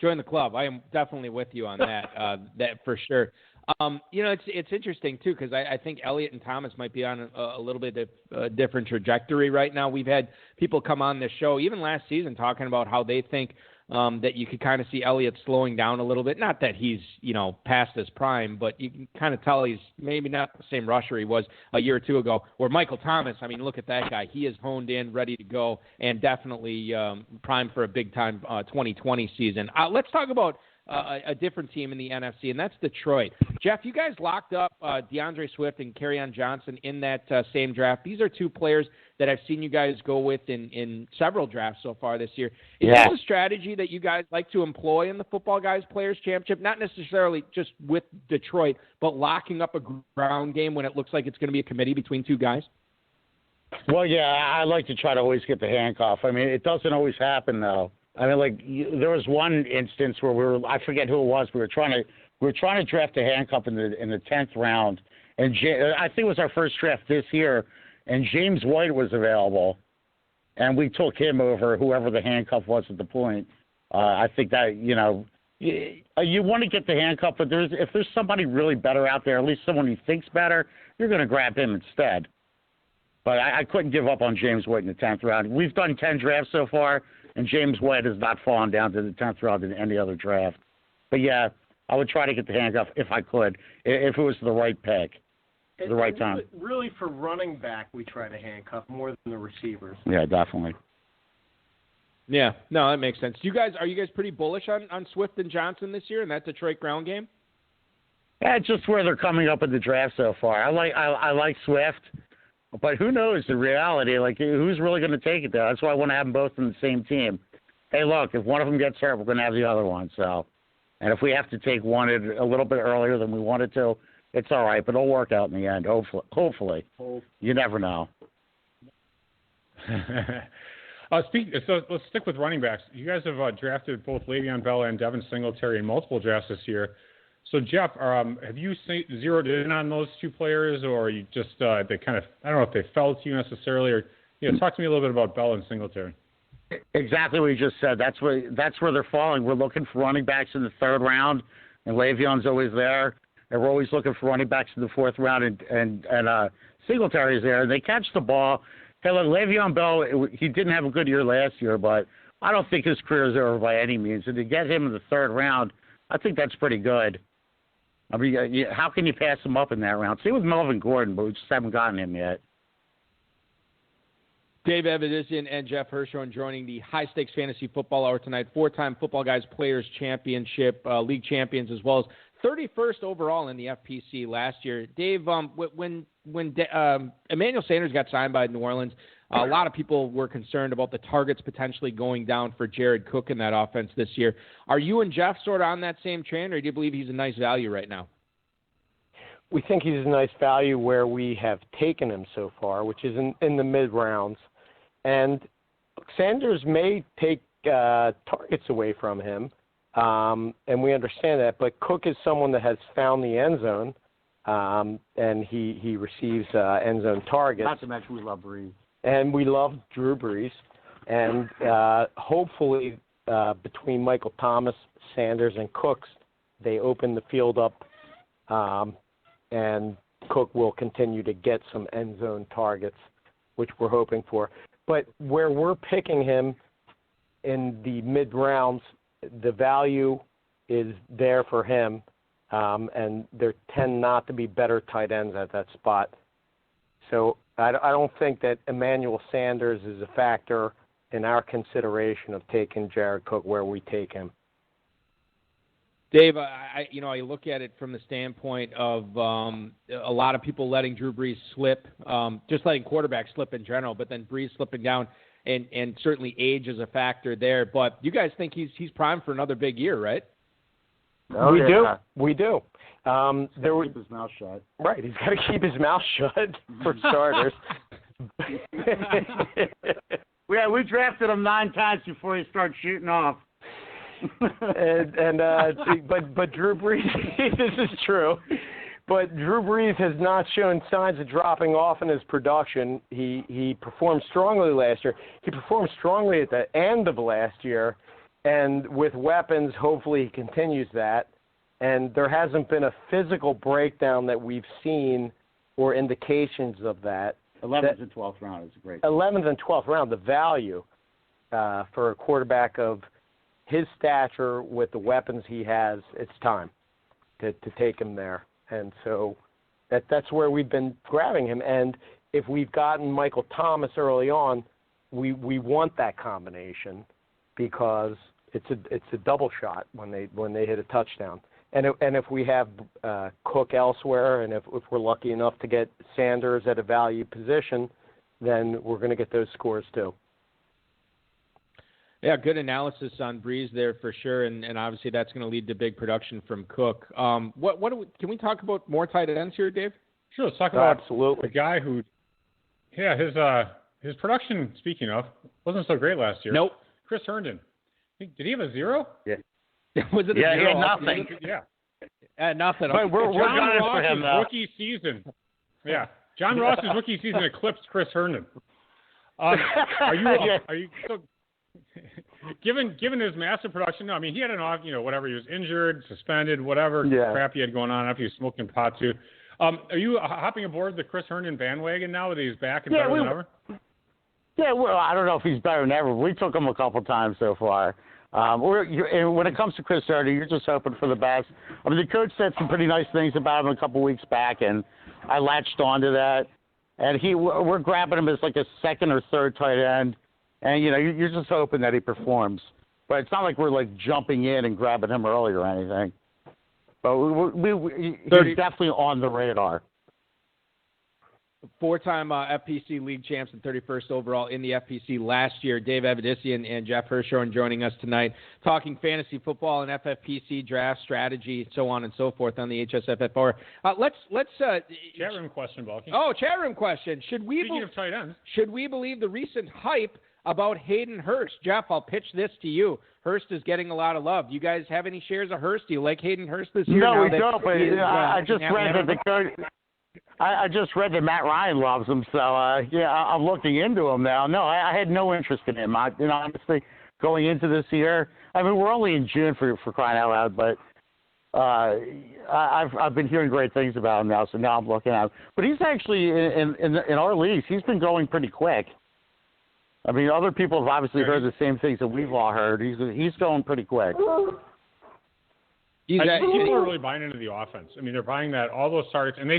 join the club. I am definitely with you on that. That for sure. It's interesting too because I think Elliott and Thomas might be on a little bit of a different trajectory right now. We've had people come on this show even last season talking about how they think that you could kind of see Elliott slowing down a little bit. Not that he's past his prime, but you can kind of tell he's maybe not the same rusher he was a year or two ago. Where Michael Thomas, I mean, look at that guy. He is honed in, ready to go, and definitely primed for a big time 2020 season. Let's talk about a different team in the NFC, and that's Detroit. Jeff, you guys locked up DeAndre Swift and Kerryon Johnson in that same draft. These are two players that I've seen you guys go with in several drafts so far this year. Is that a strategy that you guys like to employ in the Football Guys Players Championship? Not necessarily just with Detroit, but locking up a ground game when it looks like it's going to be a committee between two guys? Well, yeah, I like to try to always get the handcuff. I mean, it doesn't always happen, though. I mean, like, there was one instance where I forget who it was. We were trying to draft a handcuff in the 10th round, and I think it was our first draft this year, and James White was available, and we took him over whoever the handcuff was at the point. I think that, you want to get the handcuff, but if there's somebody really better out there, at least someone who thinks better, you're going to grab him instead. But I couldn't give up on James White in the 10th round. We've done 10 drafts so far, and James White has not fallen down to the 10th round in any other draft. But, yeah, I would try to get the handcuff if I could, if it was the right pick, the right time. Really, for running back, we try to handcuff more than the receivers. Yeah, definitely. Yeah, no, that makes sense. Are you guys pretty bullish on Swift and Johnson this year in that Detroit ground game? Yeah, it's just where they're coming up in the draft so far. I like Swift. But who knows the reality? Like, who's really going to take it there? That's why I want to have them both in the same team. Hey, look, if one of them gets hurt, we're going to have the other one. So, and if we have to take one a little bit earlier than we wanted to, it's all right. But it'll work out in the end, hopefully. You never know. So let's stick with running backs. You guys have drafted both Le'Veon Bell and Devin Singletary in multiple drafts this year. So, Jeff, have you zeroed in on those two players, or you just they kind of, I don't know if they fell to you necessarily, or talk to me a little bit about Bell and Singletary. Exactly what you just said. That's where they're falling. We're looking for running backs in the 3rd round, and Le'Veon's always there. And we're always looking for running backs in the 4th round, and Singletary's there. And they catch the ball. Hey, look, Le'Veon Bell, he didn't have a good year last year, but I don't think his career is over by any means. And to get him in the 3rd round, I think that's pretty good. I mean, how can you pass him up in that round? Same with Melvin Gordon, but we just haven't gotten him yet. Dave Avedissian and Jeff Hirshhorn joining the High Stakes Fantasy Football Hour tonight. 4-time Football Guys Players Championship, league champions, as well as 31st overall in the FPC last year. Dave, when Emmanuel Sanders got signed by New Orleans, a lot of people were concerned about the targets potentially going down for Jared Cook in that offense this year. Are you and Jeff sort of on that same train, or do you believe he's a nice value right now? We think he's a nice value where we have taken him so far, which is in the mid-rounds. And Sanders may take targets away from him, and we understand that. But Cook is someone that has found the end zone, and he receives end zone targets. Not to mention we love Brees. And we love Drew Brees. And hopefully between Michael Thomas, Sanders, and Cooks, they open the field up, and Cook will continue to get some end zone targets, which we're hoping for. But where we're picking him in the mid-rounds, the value is there for him, and there tend not to be better tight ends at that spot. So I don't think that Emmanuel Sanders is a factor in our consideration of taking Jared Cook where we take him. Dave, I look at it from the standpoint of a lot of people letting Drew Brees slip, just letting quarterbacks slip in general, but then Brees slipping down, and certainly age is a factor there. But you guys think he's primed for another big year, right? Oh, we do. Keep his mouth shut. Right, he's got to keep his mouth shut for starters. We drafted him 9 times before he started shooting off. but Drew Brees, this is true. But Drew Brees has not shown signs of dropping off in his production. He performed strongly last year. He performed strongly at the end of last year, and with weapons, hopefully he continues that. And there hasn't been a physical breakdown that we've seen or indications of that. 11th and 12th round is great. 11th and 12th round, the value for a quarterback of his stature with the weapons he has, it's time to take him there. And so that's where we've been grabbing him. And if we've gotten Michael Thomas early on, we want that combination because it's a double shot when they hit a touchdown. And if we have Cook elsewhere, and if we're lucky enough to get Sanders at a value position, then we're going to get those scores too. Yeah, good analysis on Breeze there for sure, and obviously that's going to lead to big production from Cook. Can we talk about more tight ends here, Dave? Sure, let's talk about absolutely the guy who, his production, speaking of, wasn't so great last year. Nope. Chris Herndon. Did he have a 0? Yeah. Was it a 0? He had nothing. Yeah. Nothing. But we're John gunning for Ross's him, though. rookie season. Yeah. John Ross's rookie season eclipsed Chris Herndon. Are you so, given his massive production? No, I mean, he had an off, whatever, he was injured, suspended, whatever crap he had going on after he was smoking pot too. Are you hopping aboard the Chris Herndon bandwagon now that he's back and better than ever? Yeah, well, I don't know if he's better than ever. We took him a couple times so far. And when it comes to Chris Herndon, you're just hoping for the best. I mean, the coach said some pretty nice things about him a couple weeks back, and I latched onto that. And we're grabbing him as like a second or third tight end, and you're just hoping that he performs. But it's not like we're like jumping in and grabbing him early or anything. But he's definitely on the radar. 4-time FPC league champs and 31st overall in the FPC last year. Dave Avedissian and Jeff Hirshhorn joining us tonight, talking fantasy football and FFPC draft strategy, so on and so forth on the HSFFR. Let's chat room question, Balky. Oh, chat room question. Speaking of tight ends, should we believe the recent hype about Hayden Hurst? Jeff, I'll pitch this to you. Hurst is getting a lot of love. Do you guys have any shares of Hurst? Do you like Hayden Hurst this year? No, we don't. But I just read that the coach. I just read that Matt Ryan loves him, so I'm looking into him now. No, I had no interest in him. Honestly, going into this year, I mean, we're only in June for crying out loud, but I've been hearing great things about him now, so now I'm looking at him. But he's actually in our leagues. He's been going pretty quick. I mean, other people have obviously heard the same things that we've all heard. He's going pretty quick. People are really buying into the offense. I mean, they're buying that all those targets, and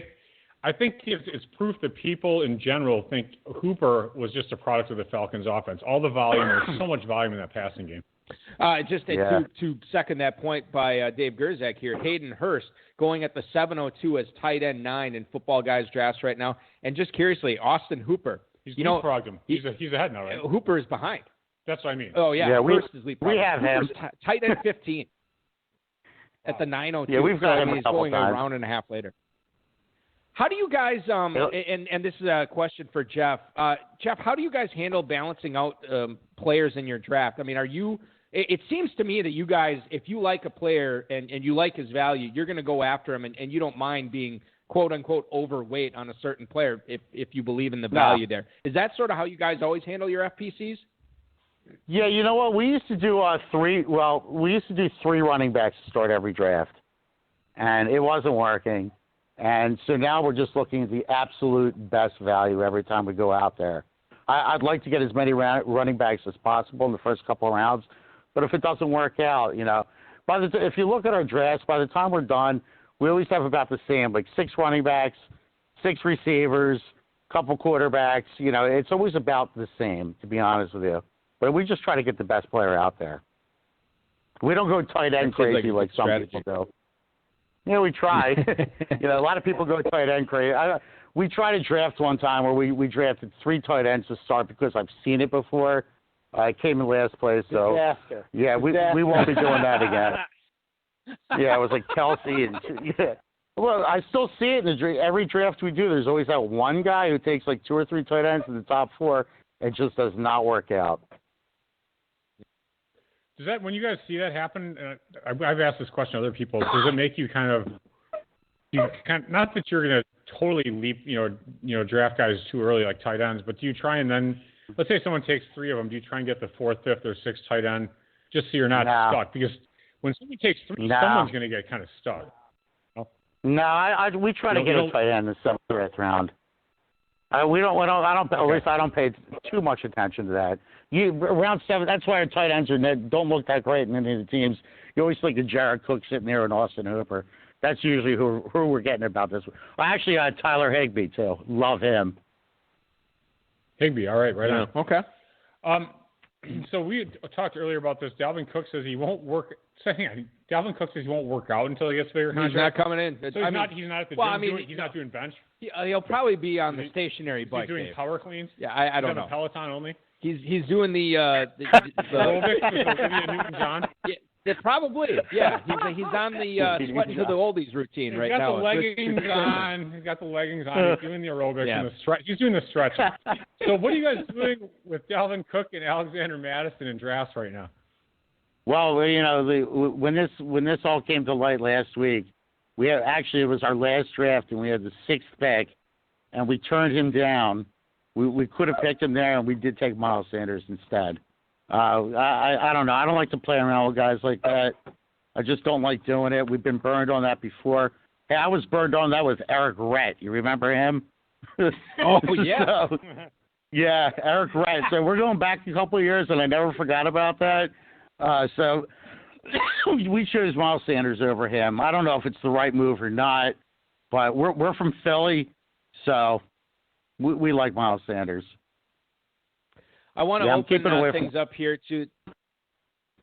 I think it's proof that people in general think Hooper was just a product of the Falcons' offense. All the volume, there's so much volume in that passing game. To second that point by Dave Gerzak here, Hayden Hurst going at the 702 as tight end 9 in Football Guys drafts right now. And just curiously, Austin Hooper. He's leapfrogged him. He's ahead now, right? Hooper is behind. That's what I mean. Oh, yeah. Hurst is leapfrogged. We have him. Tight end 15 at the 902. Yeah, we've got him a he's couple going times. a round and a half later. How do you guys, and this is a question for Jeff. Jeff, how do you guys handle balancing out players in your draft? I mean, it seems to me that you guys, if you like a player and you like his value, you're going to go after him and you don't mind being, quote unquote, overweight on a certain player if you believe in the value there. Is that sort of how you guys always handle your FPCs? Yeah, you know what? We used to do three running backs to start every draft, and it wasn't working. And so now we're just looking at the absolute best value every time we go out there. I'd like to get as many running backs as possible in the first couple of rounds, but if it doesn't work out, if you look at our drafts, by the time we're done, we always have about the same, like 6 running backs, 6 receivers, couple quarterbacks. It's always about the same, to be honest with you. But we just try to get the best player out there. We don't go tight end crazy like some people do. Yeah, we try. A lot of people go tight end crazy. We tried to draft one time where we drafted 3 tight ends to start because I've seen it before. I came in last place, so disaster. Yeah, we won't be doing that again. Yeah, it was like Kelsey and Well, I still see it in every draft we do. There's always that one guy who takes like 2 or 3 tight ends in the top 4. It just does not work out. Does that, when you guys see that happen, I've asked this question to other people, does it make you not that you're going to totally leap, draft guys too early like tight ends, but do you try and then, let's say someone takes 3 of them, do you try and get the 4th, 5th, or 6th tight end just so you're not stuck? Because when somebody takes 3, someone's going to get kind of stuck. No, we try to get a tight end in the 7th or 8th round. At least I don't pay too much attention to that. Around 7, that's why our tight ends don't look that great in any of the teams. You always think of Jared Cook sitting there and Austin Hooper. That's usually who we're getting about this. Well, actually, Tyler Higbee, too. Love him. Higbee, all right, right on. Okay. So we talked earlier about this. Dalvin Cook says he won't work. Dalvin Cook says he won't work out until he gets a bigger contract. He's not coming in. So he's not at the gym. He's not doing bench. He'll probably be on the stationary bike. He's doing power cleans. Yeah, I don't know. Peloton only. He's doing the aerobics with Olivia Newton-John. Yeah, probably. Yeah, he's on the sweating to the oldies routine right now. He's got the leggings on. He's doing the arobics and the stretch. He's doing the stretch. So what are you guys doing with Dalvin Cook and Alexander Madison in drafts right now? Well, when this all came to light last week, it was our last draft, and we had the 6th pick, and we turned him down. We could have picked him there, and we did take Miles Sanders instead. I don't know. I don't like to play around with guys like that. I just don't like doing it. We've been burned on that before. Hey, I was burned on that with Eric Rett. You remember him? Oh, yeah. Yeah, Eric Rett. So we're going back a couple of years, and I never forgot about that. So we chose Miles Sanders over him. I don't know if it's the right move or not, but we're from Philly, so we like Miles Sanders. I want to open things up here to.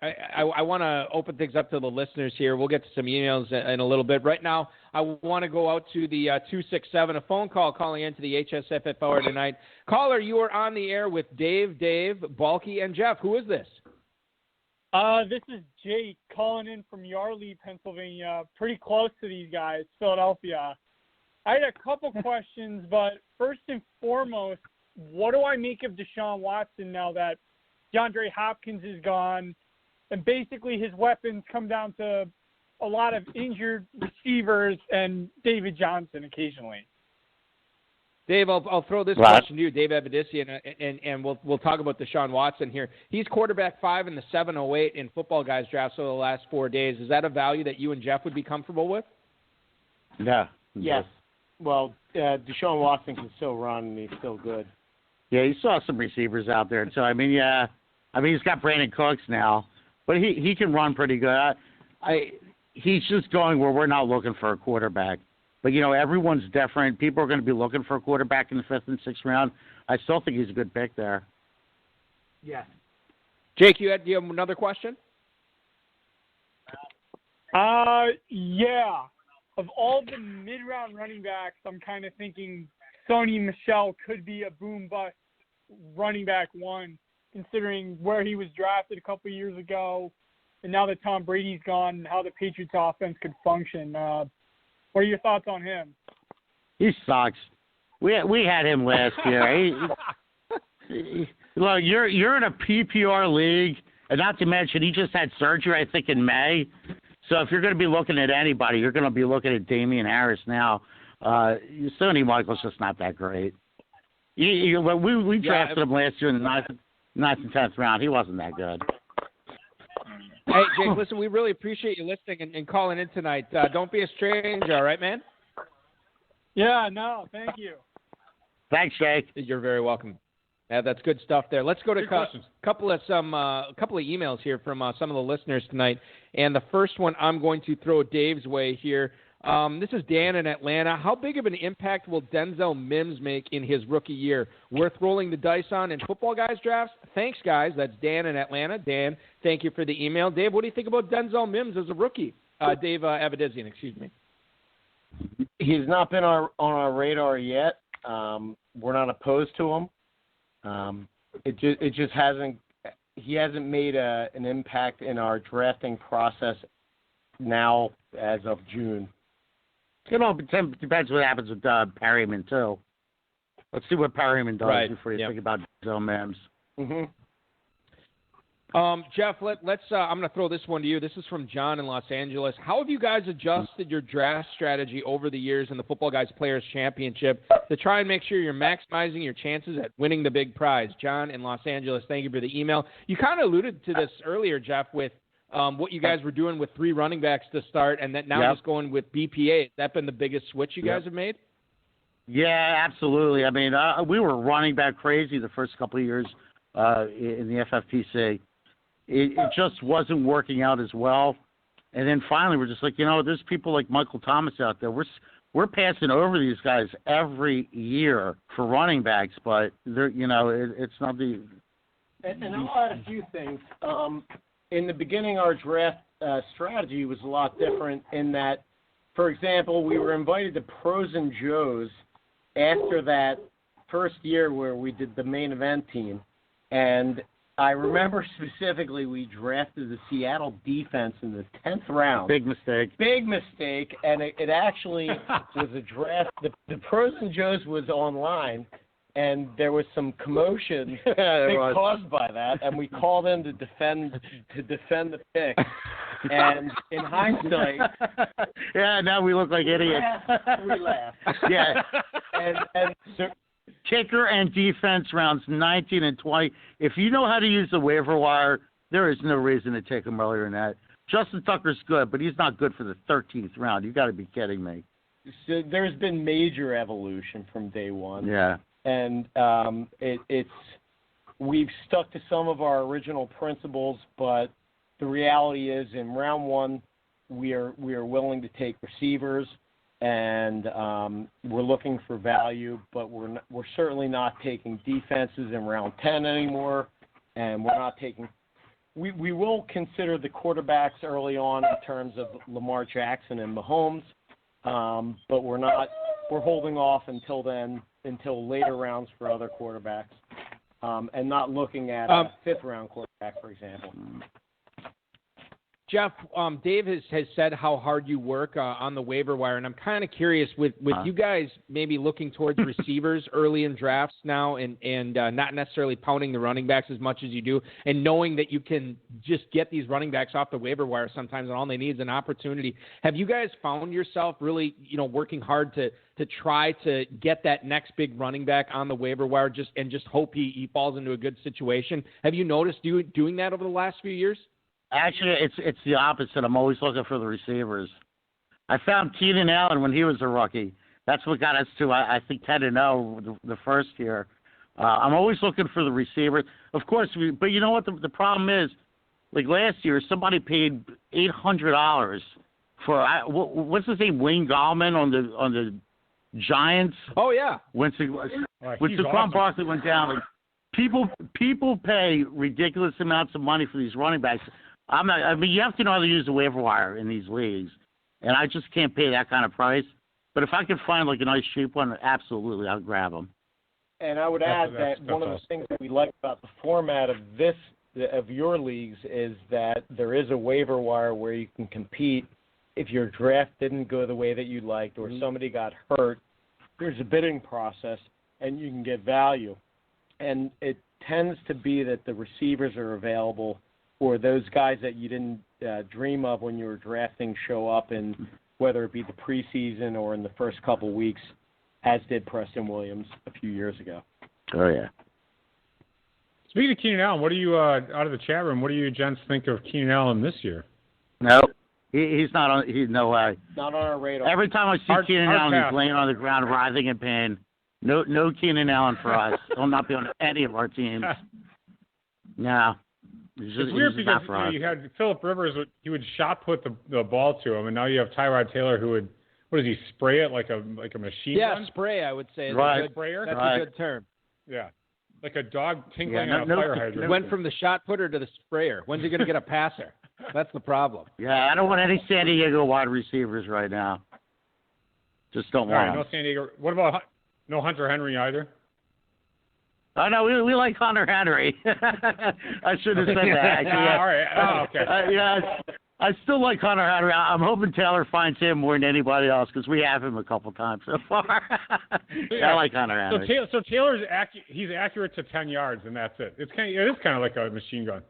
I want to open things up to the listeners here. We'll get to some emails in a little bit. Right now, I want to go out to the 267, a phone call calling into the HSFF hour tonight. Caller, you are on the air with Dave, Balky, and Jeff. Who is this? This is Jake calling in from Yardley, Pennsylvania, pretty close to these guys, Philadelphia. I had a couple questions, but first and foremost, what do I make of Deshaun Watson now that DeAndre Hopkins is gone, and basically his weapons come down to a lot of injured receivers and David Johnson occasionally? Dave, I'll throw this question to you, Dave Avedissian, and we'll talk about Deshaun Watson here. He's quarterback 5 in the 708 in Football Guys drafts over the last 4 days. Is that a value that you and Jeff would be comfortable with? Yeah. Yes. Well, Deshaun Watson can still run, and he's still good. Yeah, he saw some receivers out there. So, he's got Brandon Cooks now, but he can run pretty good. He's just going where we're not looking for a quarterback. But, everyone's different. People are going to be looking for a quarterback in the 5th and 6th round. I still think he's a good pick there. Yeah. Jake, do you have another question? Yeah. Of all the mid-round running backs, I'm kind of thinking Sony Michel could be a boom-bust running back 1, considering where he was drafted a couple of years ago, and now that Tom Brady's gone, and how the Patriots offense could function. What are your thoughts on him? He sucks. We had him last year. Look, you're in a PPR league, and not to mention he just had surgery, I think, in May. So if you're going to be looking at anybody, you're going to be looking at Damien Harris now. Sony Michel's just not that great. We drafted him last year in the 9th and 10th round. He wasn't that good. Hey, Jake, listen, we really appreciate you listening and calling in tonight. Don't be a stranger, all right, man? Yeah, no, thank you. Thanks, Jake. You're very welcome. Yeah, that's good stuff there. Let's go to a couple of emails here from some of the listeners tonight. And the first one I'm going to throw Dave's way here. This is Dan in Atlanta. How big of an impact will Denzel Mims make in his rookie year? Worth rolling the dice on in Football Guys drafts? Thanks, guys. That's Dan in Atlanta. Dan, thank you for the email. Dave, what do you think about Denzel Mims as a rookie? Dave Avedissian, excuse me. He's not been on our radar yet. We're not opposed to him. It just hasn't. He hasn't made an impact in our drafting process now as of June. It all depends what happens with Perryman too. Let's see what Perryman does before you think about Denzel Mims. Mm-hmm. Jeff, let's. I'm going to throw this one to you. This is from John in Los Angeles. How have you guys adjusted your draft strategy over the years in the Football Guys Players Championship to try and make sure you're maximizing your chances at winning the big prize? John in Los Angeles, thank you for the email. You kind of alluded to this earlier, Jeff, with what you guys were doing with 3 running backs to start, and that now just going with BPA. Has that been the biggest switch you guys have made? Yeah, absolutely. I mean, we were running back crazy the first couple of years in the FFPC. It just wasn't working out as well. And then finally we're just like, there's people like Michael Thomas out there. We're passing over these guys every year for running backs, but they're, it's not And I'll add a few things. In the beginning, our draft strategy was a lot different in that, for example, we were invited to Pros and Joes after that first year where we did the main event team. And I remember specifically we drafted the Seattle defense in the 10th round. Big mistake. Big mistake, and it actually was a draft. The Pros and Joes was online, and there was some commotion caused by that, and we called in to defend the pick. And in hindsight, yeah, now we look like idiots. We laugh. Yeah, and so, kicker and defense rounds 19 and 20. If you know how to use the waiver wire, there is no reason to take him earlier than that. Justin Tucker's good, but he's not good for the 13th round. You got to be kidding me. So there's been major evolution from day one. Yeah. And we've stuck to some of our original principles, but the reality is in round one we are willing to take receivers, and we're looking for value, but we're certainly not taking defenses in round 10 anymore, and we're not taking. We will consider the quarterbacks early on in terms of Lamar Jackson and Mahomes, but we're holding off until later rounds for other quarterbacks, and not looking at a fifth-round quarterback, for example. Jeff, Dave has said how hard you work on the waiver wire, and I'm kind of curious with you guys maybe looking towards receivers early in drafts now and not necessarily pounding the running backs as much as you do, and knowing that you can just get these running backs off the waiver wire sometimes and all they need is an opportunity. Have you guys found yourself really, working hard to try to get that next big running back on the waiver wire just hope he falls into a good situation? Have you noticed you doing that over the last few years? Actually, it's the opposite. I'm always looking for the receivers. I found Keenan Allen when he was a rookie. That's what got us to, I think, 10-0 the first year. I'm always looking for the receivers. Of course, but you know what the problem is? Like last year, somebody paid $800 for what's his name, Wayne Gallman on the Giants. Oh yeah. When Saquon Barkley went down, like, people pay ridiculous amounts of money for these running backs. You have to know how to use the waiver wire in these leagues, and I just can't pay that kind of price. But if I could find like a nice cheap one, absolutely, I'll grab them. And I would add that one of the things that we like about the format of your leagues is that there is a waiver wire where you can compete. If your draft didn't go the way that you liked or somebody got hurt, there's a bidding process, and you can get value. And it tends to be that the receivers are available, or those guys that you didn't dream of when you were drafting show up in whether it be the preseason or in the first couple weeks, as did Preston Williams a few years ago. Oh, yeah. Speaking of Keenan Allen, what do you, out of the chat room, what do you gents think of Keenan Allen this year? No, he's not on. He's no way. Not on our radar. Every time I see Keenan Allen, he's laying on the ground writhing in pain. No Keenan Allen for us. He'll not be on any of our teams. No. It's weird because you had Phillip Rivers, he would shot put the ball to him, and now you have Tyrod Taylor who would, what does he, spray it like a machine gun? Yeah, spray, I would say. Right. That's a good term. Yeah. Like a dog tinkling on a fire hydrant. Went from the shot putter to the sprayer. When's he going to get a passer? That's the problem. Yeah, I don't want any San Diego wide receivers right now. Just don't want them. No San Diego. What about no Hunter Henry either? Oh, no, we like Hunter Henry. I should have said that. Yeah. All right. Oh, okay. I still like Hunter Henry. I'm hoping Taylor finds him more than anybody else because we have him a couple times so far. I like Hunter Henry. So Taylor's he's accurate to 10 yards, and that's it. It is kind of like a machine gun.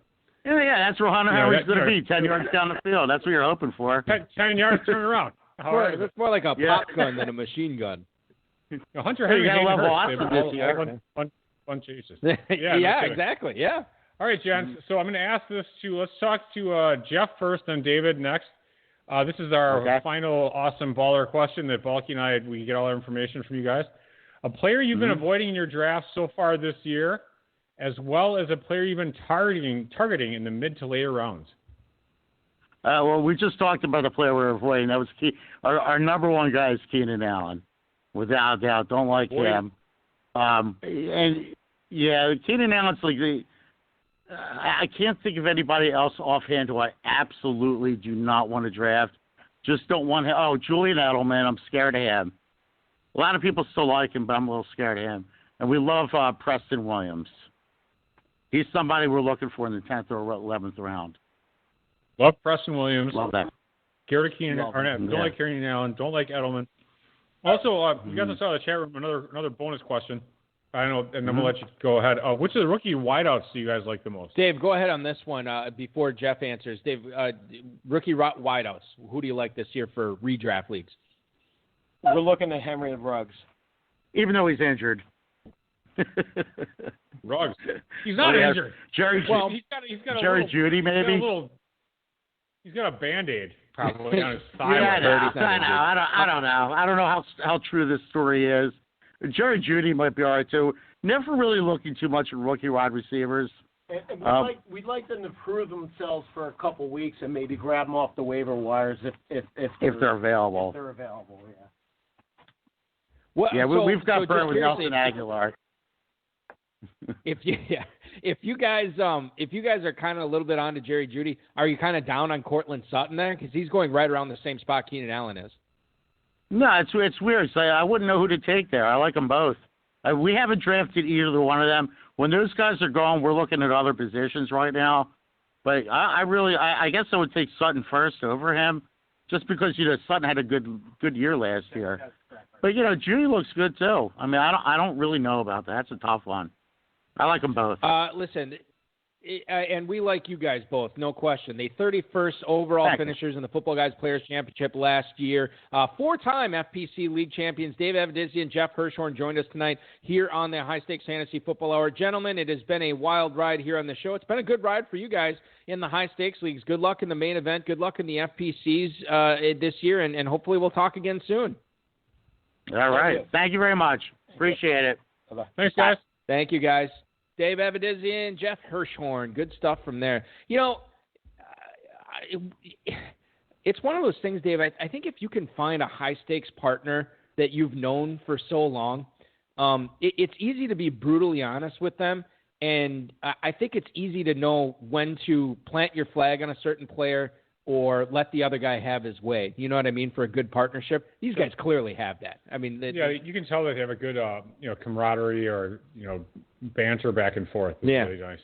Yeah, that's where Hunter Henry's going to be, 10 yards down the field. That's what you're hoping for. 10 yards, turn around. It's more like a pop gun than a machine gun. Hunter Henry got to love Watson this year. Fun chases. Yeah, exactly. Yeah. All right, gents. So I'm going to ask this let's talk to Jeff first, then David next. This is our final awesome baller question that Balky and we get all our information from you guys. A player you've been avoiding in your draft so far this year, as well as a player you've been targeting in the mid to later rounds. Well, we just talked about a player we're avoiding. That was our number one guy is Keenan Allen, without a doubt. Don't like him. And yeah, Keenan Allen's like I can't think of anybody else offhand who I absolutely do not want to draft. Just don't want him. Oh, Julian Edelman, I'm scared of him. A lot of people still like him, but I'm a little scared of him. And we love Preston Williams. He's somebody we're looking for in the 10th or 11th round. Love Preston Williams. Love that. Gary Keenan. Don't like Keenan Allen. Don't like Edelman. Also, we got this out of the chat room. Another bonus question. I know, and then we'll let you go ahead. Which of the rookie wideouts do you guys like the most? Dave, go ahead on this one before Jeff answers. Dave, rookie wideouts. Who do you like this year for redraft leagues? We're looking at Henry Ruggs. Even though he's injured. Ruggs. He's not injured. Jerry Jeudy, maybe? He's got a Band-Aid probably on his thigh. I don't know. I don't know how true this story is. Jerry Jeudy might be all right, too. Never really looking too much at rookie wide receivers. And we'd like them to prove themselves for a couple weeks and maybe grab them off the waiver wires if they're available. If they're available, yeah. Well, yeah, we've got Burn with Nelson Aguilar. If you guys are kind of a little bit on to Jerry Jeudy, are you kind of down on Cortland Sutton there? Because he's going right around the same spot Keenan Allen is. No, it's weird. So I wouldn't know who to take there. I like them both. We haven't drafted either one of them. When those guys are gone, we're looking at other positions right now. But I guess I would take Sutton first over him, just because Sutton had a good year last year. But Jeudy looks good too. I mean, I don't really know about that. That's a tough one. I like them both. Listen, and we like you guys both, no question. The 31st overall finishers in the Football Guys Players Championship last year. 4-time FPC League champions Dave Avedissian and Jeff Hirshhorn joined us tonight here on the High Stakes Fantasy Football Hour. Gentlemen, it has been a wild ride here on the show. It's been a good ride for you guys in the High Stakes Leagues. Good luck in the main event. Good luck in the FPCs this year, and hopefully we'll talk again soon. All right. Thank you very much. Appreciate it. Bye-bye. Thanks, guys. Thank you, guys. Dave Avedissian, Jeff Hirshhorn. Good stuff from there. It's one of those things, Dave. I think if you can find a high-stakes partner that you've known for so long, it's easy to be brutally honest with them, and I think it's easy to know when to plant your flag on a certain player or let the other guy have his way. You know what I mean? For a good partnership. These guys clearly have that. I mean, you can tell that they have a good, camaraderie or, banter back and forth. It's really nice.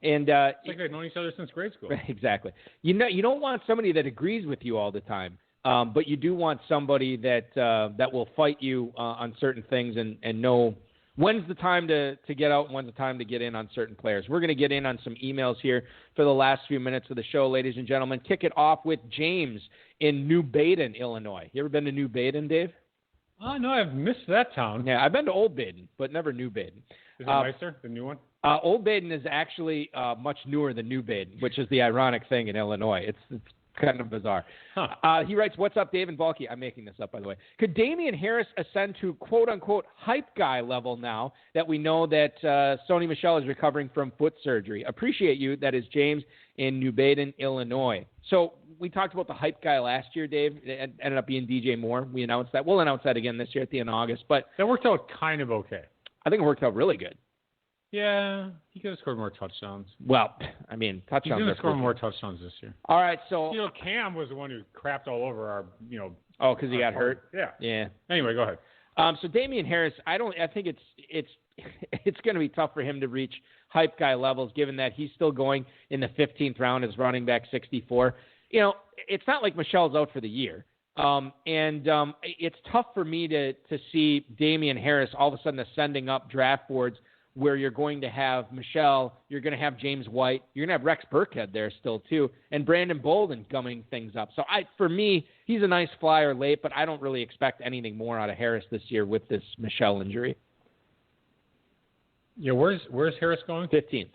It's like they've known each other since grade school. Exactly. You don't want somebody that agrees with you all the time, but you do want somebody that will fight you on certain things and know when's the time to get out and when's the time to get in on certain players. We're going to get in on some emails here for the last few minutes of the show, ladies and gentlemen. Kick it off with James in New Baden, Illinois. You ever been to New Baden, Dave? Oh, no, I've missed that town. Yeah, I've been to Old Baden, but never New Baden. Is it nicer, the new one? Old Baden is actually much newer than New Baden, which is the ironic thing in Illinois. It's kind of bizarre. Huh. He writes, "What's up, Dave and Balky?" I'm making this up, by the way. Could Damien Harris ascend to quote-unquote hype guy level now that we know that Sony Michel is recovering from foot surgery? Appreciate you. That is James in New Baden, Illinois. So we talked about the hype guy last year, Dave. It ended up being DJ Moore. We announced that. We'll announce that again this year at the end of August. But that worked out kind of okay. I think it worked out really good. Yeah, he could have scored more touchdowns. Well, I mean, touchdowns. He's going to score more touchdowns this year. All right, so Cam was the one who crapped all over our, Oh, because he got hurt. Yeah. Anyway, go ahead. So Damien Harris, I think it's going to be tough for him to reach hype guy levels, given that he's still going in the 15th round as running back 64. It's not like Michel's out for the year. It's tough for me to see Damien Harris all of a sudden ascending up draft boards where you're going to have Michel, you're going to have James White, you're going to have Rex Burkhead there still too, and Brandon Bolden gumming things up. So for me, he's a nice flyer late, but I don't really expect anything more out of Harris this year with this Michel injury. Yeah, where's Harris going? 15th.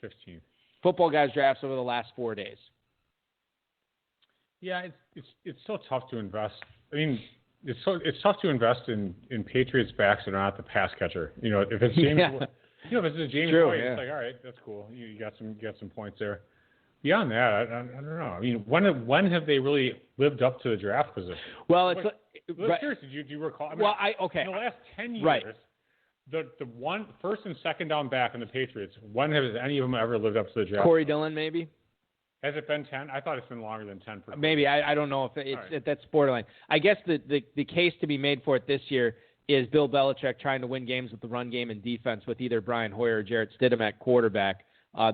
15th. Football Guys drafts over the last 4 days. Yeah, it's so tough to invest. I mean, it's tough to invest in Patriots backs that are not the pass catcher. If it's James, if it's a James White, it's like, all right, that's cool. You got some points there. Beyond that, I don't know. I mean, when have they really lived up to the draft position? Well, seriously, do you recall? I mean, okay. In the last 10 years, right. the one first and second down back in the Patriots, when has any of them ever lived up to the draft? Corey Dillon, maybe. Has it been 10? I thought it's been longer than 10. Maybe. I don't know if it's that's borderline. I guess the case to be made for it this year is Bill Belichick trying to win games with the run game and defense with either Brian Hoyer or Jarrett Stidham at quarterback.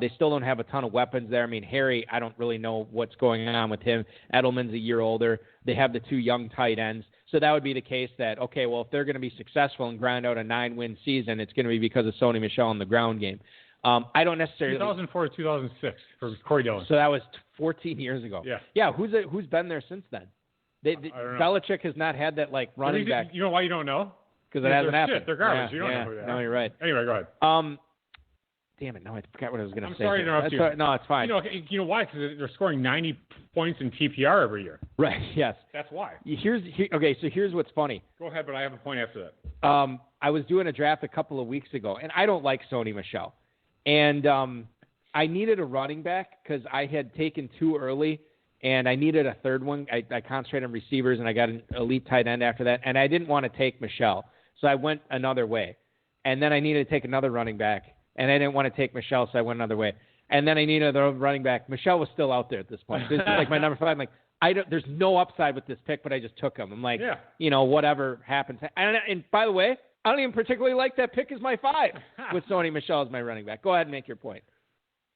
They still don't have a ton of weapons there. I mean, Harry, I don't really know what's going on with him. Edelman's a year older. They have the 2 young tight ends. So that would be the case that, okay, well, if they're going to be successful and grind out a 9-win season, it's going to be because of Sony Michel in the ground game. I don't necessarily. 2004 to 2006 for Corey Dillon. So that was 14 years ago. Yeah. Yeah. Who's been there since then? Belichick has not had that running back. You know why you don't know? Because it hasn't happened. Shit. They're garbage. You don't know who they are. No, you're right. Anyway, go ahead. Damn it! No, I forgot what I was going to say. I'm sorry to interrupt you. No, it's fine. You know why? Because they're scoring 90 points in PPR every year. Right. Yes. That's why. Okay. So here's what's funny. Go ahead, but I have a point after that. I was doing a draft a couple of weeks ago, and I don't like Sony Michel, and I needed a running back because I had taken 2 early, and I needed a third one. I concentrated on receivers, and I got an elite tight end after that, and I didn't want to take Michel, so I went another way, and then I needed to take another running back. And I didn't want to take Michel, so I went another way. And then I needed another running back. Michel was still out there at this point. This is like my number 5. I'm like, there's no upside with this pick, but I just took him. I'm like, whatever happens. And by the way, I don't even particularly like that pick as my 5 with Sony Michel as my running back. Go ahead and make your point.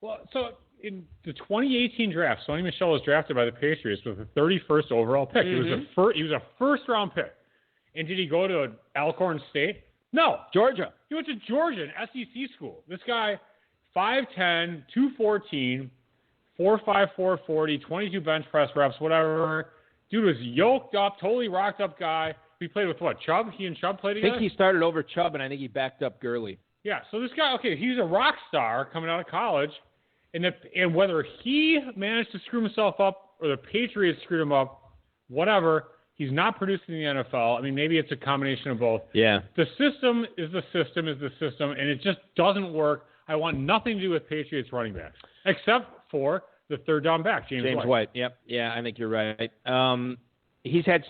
Well, so in the 2018 draft, Sony Michel was drafted by the Patriots with the 31st overall pick. Mm-hmm. He was a first-round pick. And did he go to Alcorn State? No. Georgia. He went to Georgia, an SEC school. This guy, 5'10", 214, 4'5", 440, 22 bench press reps, whatever. Dude was yoked up, totally rocked up guy. He played with what, Chubb? He and Chubb played together? I think he started over Chubb, and I think he backed up Gurley. Yeah, so this guy, okay, he's a rock star coming out of college. And whether he managed to screw himself up or the Patriots screwed him up, whatever, he's not producing in the NFL. I mean, maybe it's a combination of both. Yeah. The system is the system, and it just doesn't work. I want nothing to do with Patriots running backs, except for the third down back, James White. Yep. Yeah, I think you're right. He's had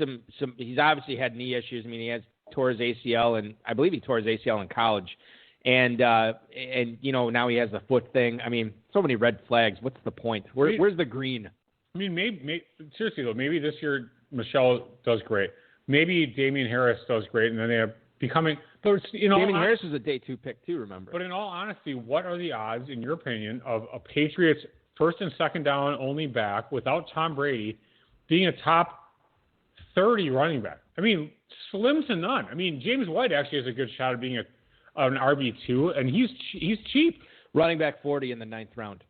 he's obviously had knee issues. I mean, he tore his ACL, and I believe he tore his ACL in college. And now he has the foot thing. I mean, so many red flags. What's the point? Where's the green? I mean, maybe seriously, though, maybe this year Michel does great. Maybe Damien Harris does great, and then they are becoming. But Damien Harris was a day 2 pick too. Remember. But in all honesty, what are the odds, in your opinion, of a Patriots first and second down only back without Tom Brady being a top 30 running back? I mean, slim to none. I mean, James White actually has a good shot of being an RB2, and he's cheap. Running back 40 in the 9th round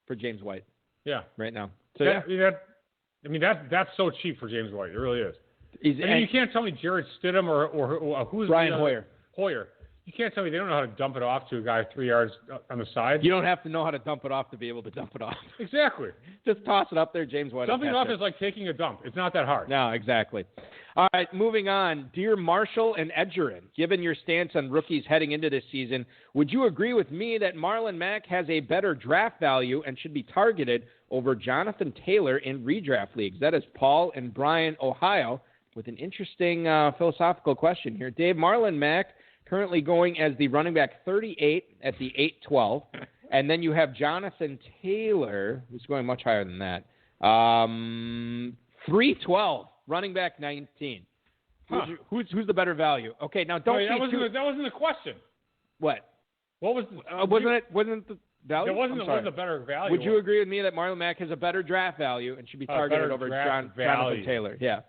for James White. Yeah. Right now. So that's so cheap for James White. It really is. And you can't tell me Jarrett Stidham or who's Brian Hoyer. You can't tell me they don't know how to dump it off to a guy 3 yards on the side. You don't have to know how to dump it off to be able to dump it off. Exactly. Just toss it up there, James White. Dumping it off is like taking a dump. It's not that hard. No, exactly. All right, moving on. Dear Marshall and Edgerrin, given your stance on rookies heading into this season, would you agree with me that Marlon Mack has a better draft value and should be targeted over Jonathan Taylor in redraft leagues? That is Paul and Brian, Ohio, with an interesting philosophical question here. Dave, Marlon Mack currently going as the running back 38 at the 8-12. And then you have Jonathan Taylor, who's going much higher than that. 3-12, running back 19. Who's the better value? Okay, now don't that wasn't the question. What? What was wasn't the value? It wasn't the better value. Would you agree with me that Marlon Mack has a better draft value and should be targeted over Jonathan Taylor? Yeah.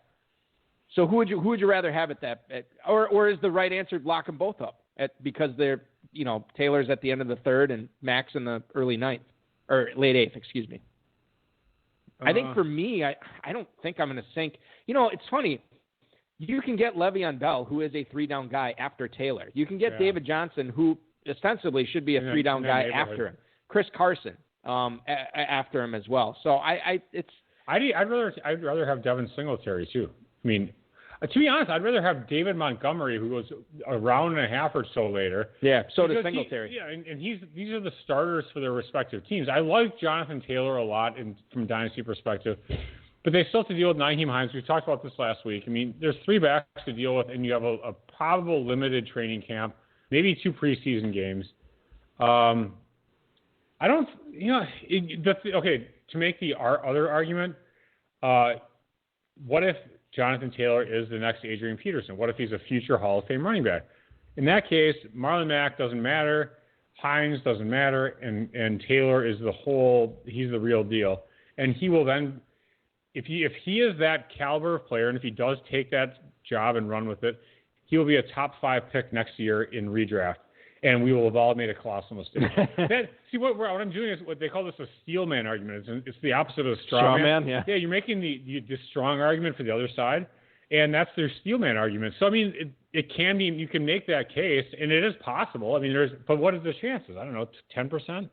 So who would you rather have or is the right answer lock them both up because they're Taylor's at the end of the 3rd and Mack's in the early 9th or late 8th, excuse me. I think for me, I don't think I'm going to sink. It's funny. You can get Le'Veon Bell, who is a 3-down guy after Taylor. You can get David Johnson, who ostensibly should be a 3-down guy after him. Chris Carson after him as well. So I'd rather have Devin Singletary too. I mean, to be honest, I'd rather have David Montgomery, who was a round and a half or so later. Yeah, so does Singletary. And these are the starters for their respective teams. I like Jonathan Taylor a lot from a dynasty perspective, but they still have to deal with Nyheim Hines. We talked about this last week. I mean, there's 3 backs to deal with, and you have a probable limited training camp. maybe 2 preseason games. I don't, okay, to make the other argument, what if Jonathan Taylor is the next Adrian Peterson? What if he's a future Hall of Fame running back? In that case, Marlon Mack doesn't matter, Hines doesn't matter, and Taylor is he's the real deal. And he will then, if he is that caliber of player, and if he does take that job and run with it, he will be a top 5 pick next year in redraft. And we will have all made a colossal mistake. What I'm doing is what they call this a steel man argument. It's the opposite of a straw man. Yeah. Yeah, you're making the strong argument for the other side, and that's their steel man argument. So, I mean, it can be, you can make that case, and it is possible. I mean, but what are the chances? I don't know, 10%?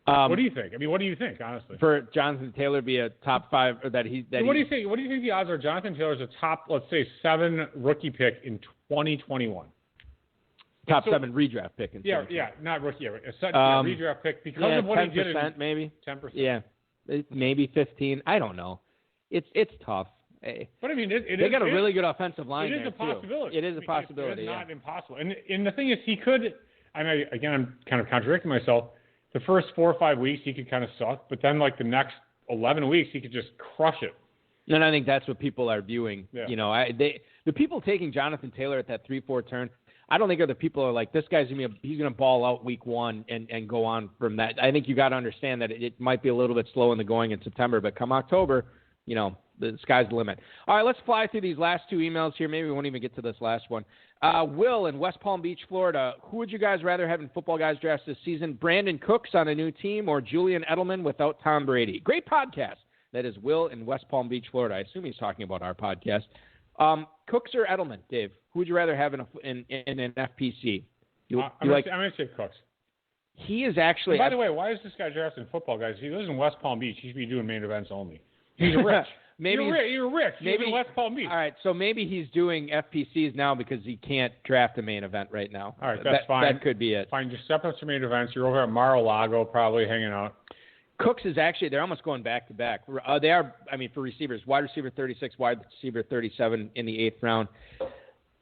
What do you think? I mean, what do you think, honestly? For Jonathan Taylor to be a top 5, or what do you think? What do you think the odds are Jonathan Taylor's a top, let's say, 7 rookie pick in 2021? Top 7 redraft pick. Not rookie. Redraft pick because of what he did. 10%, maybe. 10%. Yeah, maybe 15. I don't know. It's tough. But I mean, they got a really good offensive line. It is a possibility. It is a possibility. It's not impossible. And the thing is, he could. I'm kind of contradicting myself. The first 4 or 5 weeks, he could kind of suck, but then like the next 11 weeks, he could just crush it. And I think that's what people are viewing. Yeah. You know, the people taking Jonathan Taylor at that 3-4 turn, I don't think other people are like, this guy's he's gonna ball out week 1 and go on from that. I think you got to understand that it might be a little bit slow in the going in September, but come October, you know, the sky's the limit. All right, let's fly through these last 2 emails here. Maybe we won't even get to this last one. Will in West Palm Beach, Florida. Who would you guys rather have in Football Guys drafts this season? Brandon Cooks on a new team or Julian Edelman without Tom Brady? Great podcast. That is Will in West Palm Beach, Florida. I assume he's talking about our podcast. Cooks or Edelman, Dave? Who would you rather have in an FPC? I'm going to say Cooks. He is actually. And by the way, why is this guy drafted in Football Guys? He lives in West Palm Beach. He should be doing main events only. He's rich. You're rich. Maybe in West Palm Beach. All right, so maybe he's doing FPCs now because he can't draft a main event right now. All right, that's fine. That could be it. Fine, just step up to main events. You're over at Mar-a-Lago probably hanging out. Cooks is actually, they're almost going back to back. They are, for receivers, wide receiver 36, wide receiver 37 in the 8th round.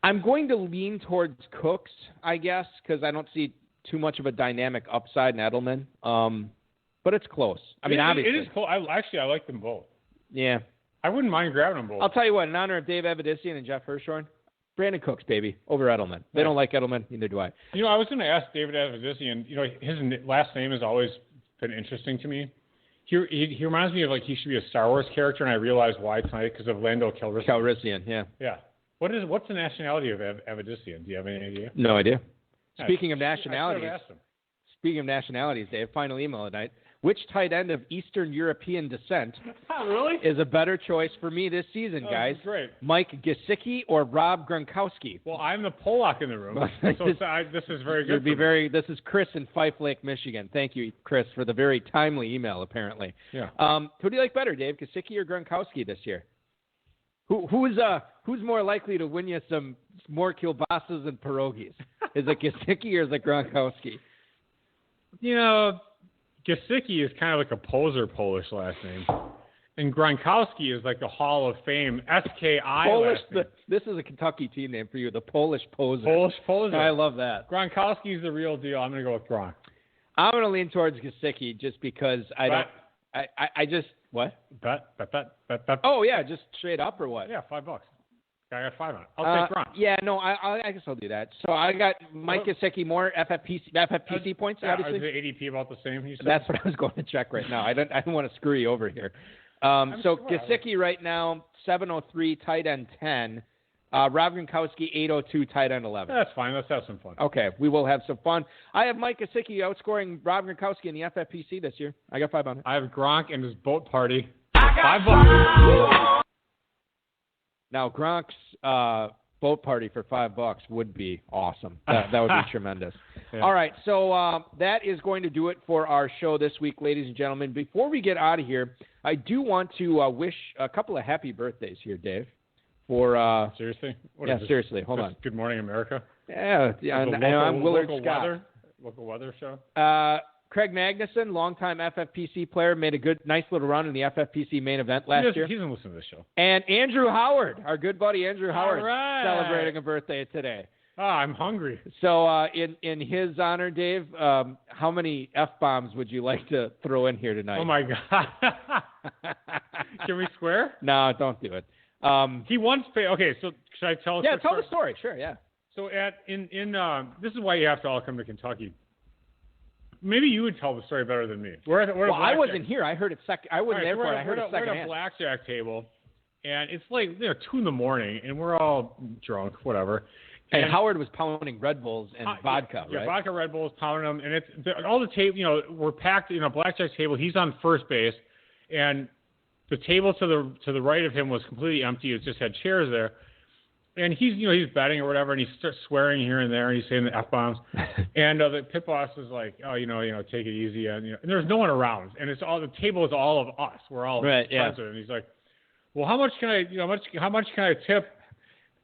I'm going to lean towards Cooks, I guess, because I don't see too much of a dynamic upside in Edelman. But it's close. Obviously. It is close. I like them both. Yeah. I wouldn't mind grabbing them both. I'll tell you what, in honor of Dave Avedissian and Jeff Hirshhorn, Brandon Cooks, baby, over Edelman. They don't like Edelman, neither do I. You know, I was going to ask David Avedissian, his last name has always been interesting to me. He reminds me of he should be a Star Wars character, and I realized why tonight because of Lando Calrissian. Calrissian, yeah. Yeah. What's the nationality of Avedissian? Do you have any idea? No idea. Speaking of I should have asked him. Speaking of nationalities, Dave, final email tonight. Which tight end of Eastern European descent is a better choice for me this season, guys? Great. Mike Gesicki or Rob Gronkowski? Well, I'm the Polak in the room, so this is very good. This is Chris in Fife Lake, Michigan. Thank you, Chris, for the very timely email, apparently. Yeah. Who do you like better, Dave, Gesicki or Gronkowski this year? Who's more likely to win you some more kielbasa's and pierogies? Is it Gesicki or is it Gronkowski? Gesicki is kind of like a poser Polish last name. And Gronkowski is like the Hall of Fame SKI Polish, last name. This is a Kentucky team name for you, the Polish poser. Polish poser. I love that. Gronkowski is the real deal. I'm going to go with Gronk. I'm going to lean towards Gesicki just because what? Bet. Oh, yeah, just straight up or what? Yeah, $5. I got 5 on it. I'll take Gronk. Yeah, no, I guess I'll do that. So I got Mike Gesicki, more FFPC points, obviously. Is the ADP about the same? That's what I was going to check right now. I don't want to screw you over here. Gesicki right now, 703, tight end 10. Rob Gronkowski, 802, tight end 11. That's fine. Let's have some fun. Okay, we will have some fun. I have Mike Gesicki outscoring Rob Gronkowski in the FFPC this year. I got 5 on it. I have Gronk and his boat party for $5. Now, Gronk's boat party for $5 would be awesome. That would be tremendous. Yeah. All right, so that is going to do it for our show this week, ladies and gentlemen. Before we get out of here, I do want to wish a couple of happy birthdays here, Dave. Seriously? Seriously. Hold on. Good Morning America? Yeah, I'm Willard Scott. Local weather show? Craig Magnuson, longtime FFPC player, made a nice little run in the FFPC main event last year. He doesn't listen to this show. And Andrew Howard, our good buddy Andrew Howard, right. celebrating a birthday today. I'm hungry. So in his honor, Dave, how many F-bombs would you like to throw in here tonight? Oh, my God. Can we swear? No, don't do it. He once paid. Okay, so should I tell? Yeah, tell the story. Sure, yeah. So this is why you have to all come to Kentucky. Maybe you would tell the story better than me. I wasn't here. I heard it second. I wasn't there for it. I heard it second. We're at a blackjack table, and it's like 2 a.m, and we're all drunk, whatever. And Howard was pounding Red Bulls and vodka, right? Yeah, vodka, Red Bulls, pounding them, and it's all the table. We're packed. Blackjack table. He's on first base, and the table to the right of him was completely empty. It just had chairs there. And he's betting or whatever, and he starts swearing here and there, and he's saying the F-bombs. And the pit boss is like, oh, take it easy. And there's no one around. And the table is all of us. We're all right, yeah. present. And he's like, well, how much can I tip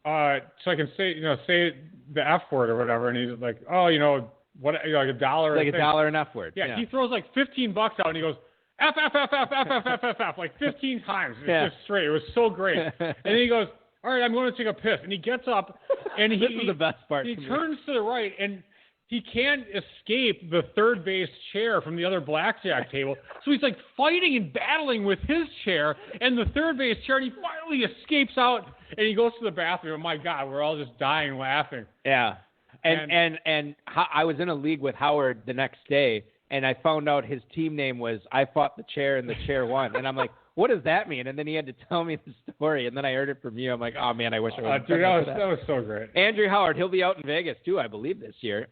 so I can say the F word or whatever? And he's like, oh, what, like $1. Like $1 an F word. Yeah, he throws like $15 out, and he goes, F, F, F, F, F, F, F, F, F, like 15 times. It's just straight. It was so great. And then he goes, all right, I'm going to take a piss. And he gets up, and this is the best part. He turns to the right, and he can't escape the third base chair from the other blackjack table. So he's like fighting and battling with his chair and the third base chair, and he finally escapes out, and he goes to the bathroom. And my God, we're all just dying laughing. Yeah. And I was in a league with Howard the next day, and I found out his team name was I Fought the Chair and the Chair Won. And I'm like, what does that mean? And then he had to tell me the story, and then I heard it from you. I'm like, oh, man, I wish I would have dude, that was so great. Andrew Howard, he'll be out in Vegas, too, I believe, this year.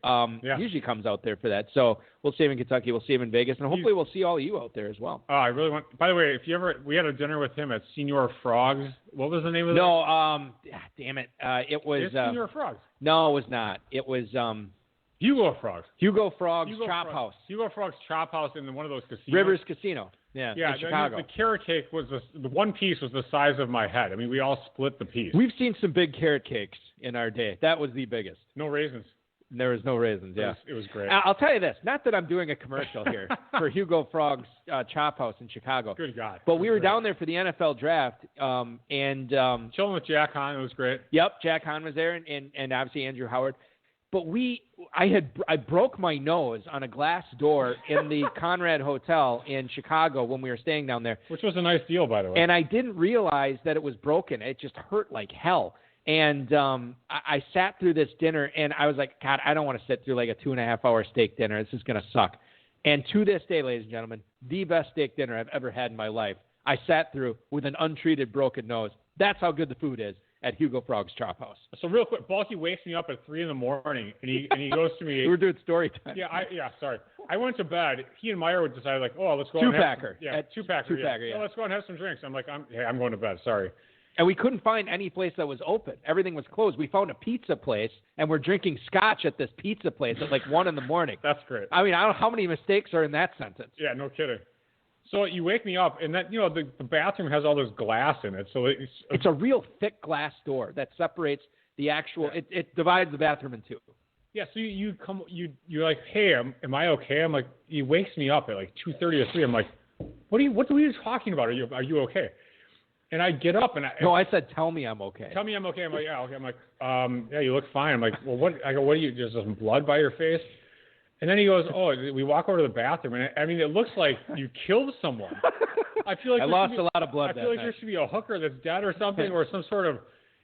Usually comes out there for that. So we'll see him in Kentucky. We'll see him in Vegas, and hopefully we'll see all of you out there as well. Oh, I really want – by the way, we had a dinner with him at Senior Frogs. What was the name of it? No, damn it. It was – Senior Frogs. No, it was not. It was Hugo Frogs. Hugo Frogs House. Hugo Frogs Chop House in one of those casinos. Rivers Casino. Yeah, in Chicago. The carrot cake was the one piece was the size of my head. I mean, we all split the piece. We've seen some big carrot cakes in our day. That was the biggest. No raisins. There was no raisins, yeah. It was great. I'll tell you this. Not that I'm doing a commercial here for Hugo Frogs Chop House in Chicago. Good God. But we were down there for the NFL draft. Chilling with Jack Hahn. It was great. Yep, Jack Hahn was there, and obviously Andrew Howard. But I broke my nose on a glass door in the Conrad Hotel in Chicago when we were staying down there. Which was a nice deal, by the way. And I didn't realize that it was broken. It just hurt like hell. And I sat through this dinner, and I was like, God, I don't want to sit through like a 2.5-hour steak dinner. This is going to suck. And to this day, ladies and gentlemen, the best steak dinner I've ever had in my life, I sat through with an untreated broken nose. That's how good the food is at Hugo Frogs Chop House. So real quick, Balky wakes me up at 3 a.m, and he goes to me. We were doing story time. Sorry. I went to bed. He and Meyer would decide like, oh, let's go. Two-packer. Two-packer. Yeah. Oh, let's go and have some drinks. I'm like, I'm going to bed. Sorry. And we couldn't find any place that was open. Everything was closed. We found a pizza place, and we're drinking scotch at this pizza place at like 1 a.m. That's great. I mean, I don't know how many mistakes are in that sentence. Yeah, no kidding. So you wake me up, and that the bathroom has all this glass in it. So it's a real thick glass door that separates the actual. Yeah. It divides the bathroom in two. Yeah. So you're like, hey, am I okay? I'm like, he wakes me up at like 2:30 or 3. I'm like, what are you talking about? Are you okay? And I get up and I said, tell me I'm okay. Tell me I'm okay. I'm like, yeah, okay. I'm like, yeah, you look fine. I'm like, well, what? I go, what are you? Just some blood by your face? And then he goes, oh, we walk over to the bathroom, and I mean, it looks like you killed someone. I feel like I lost a lot of blood. I feel like there should be a hooker that's dead or something, or some sort of.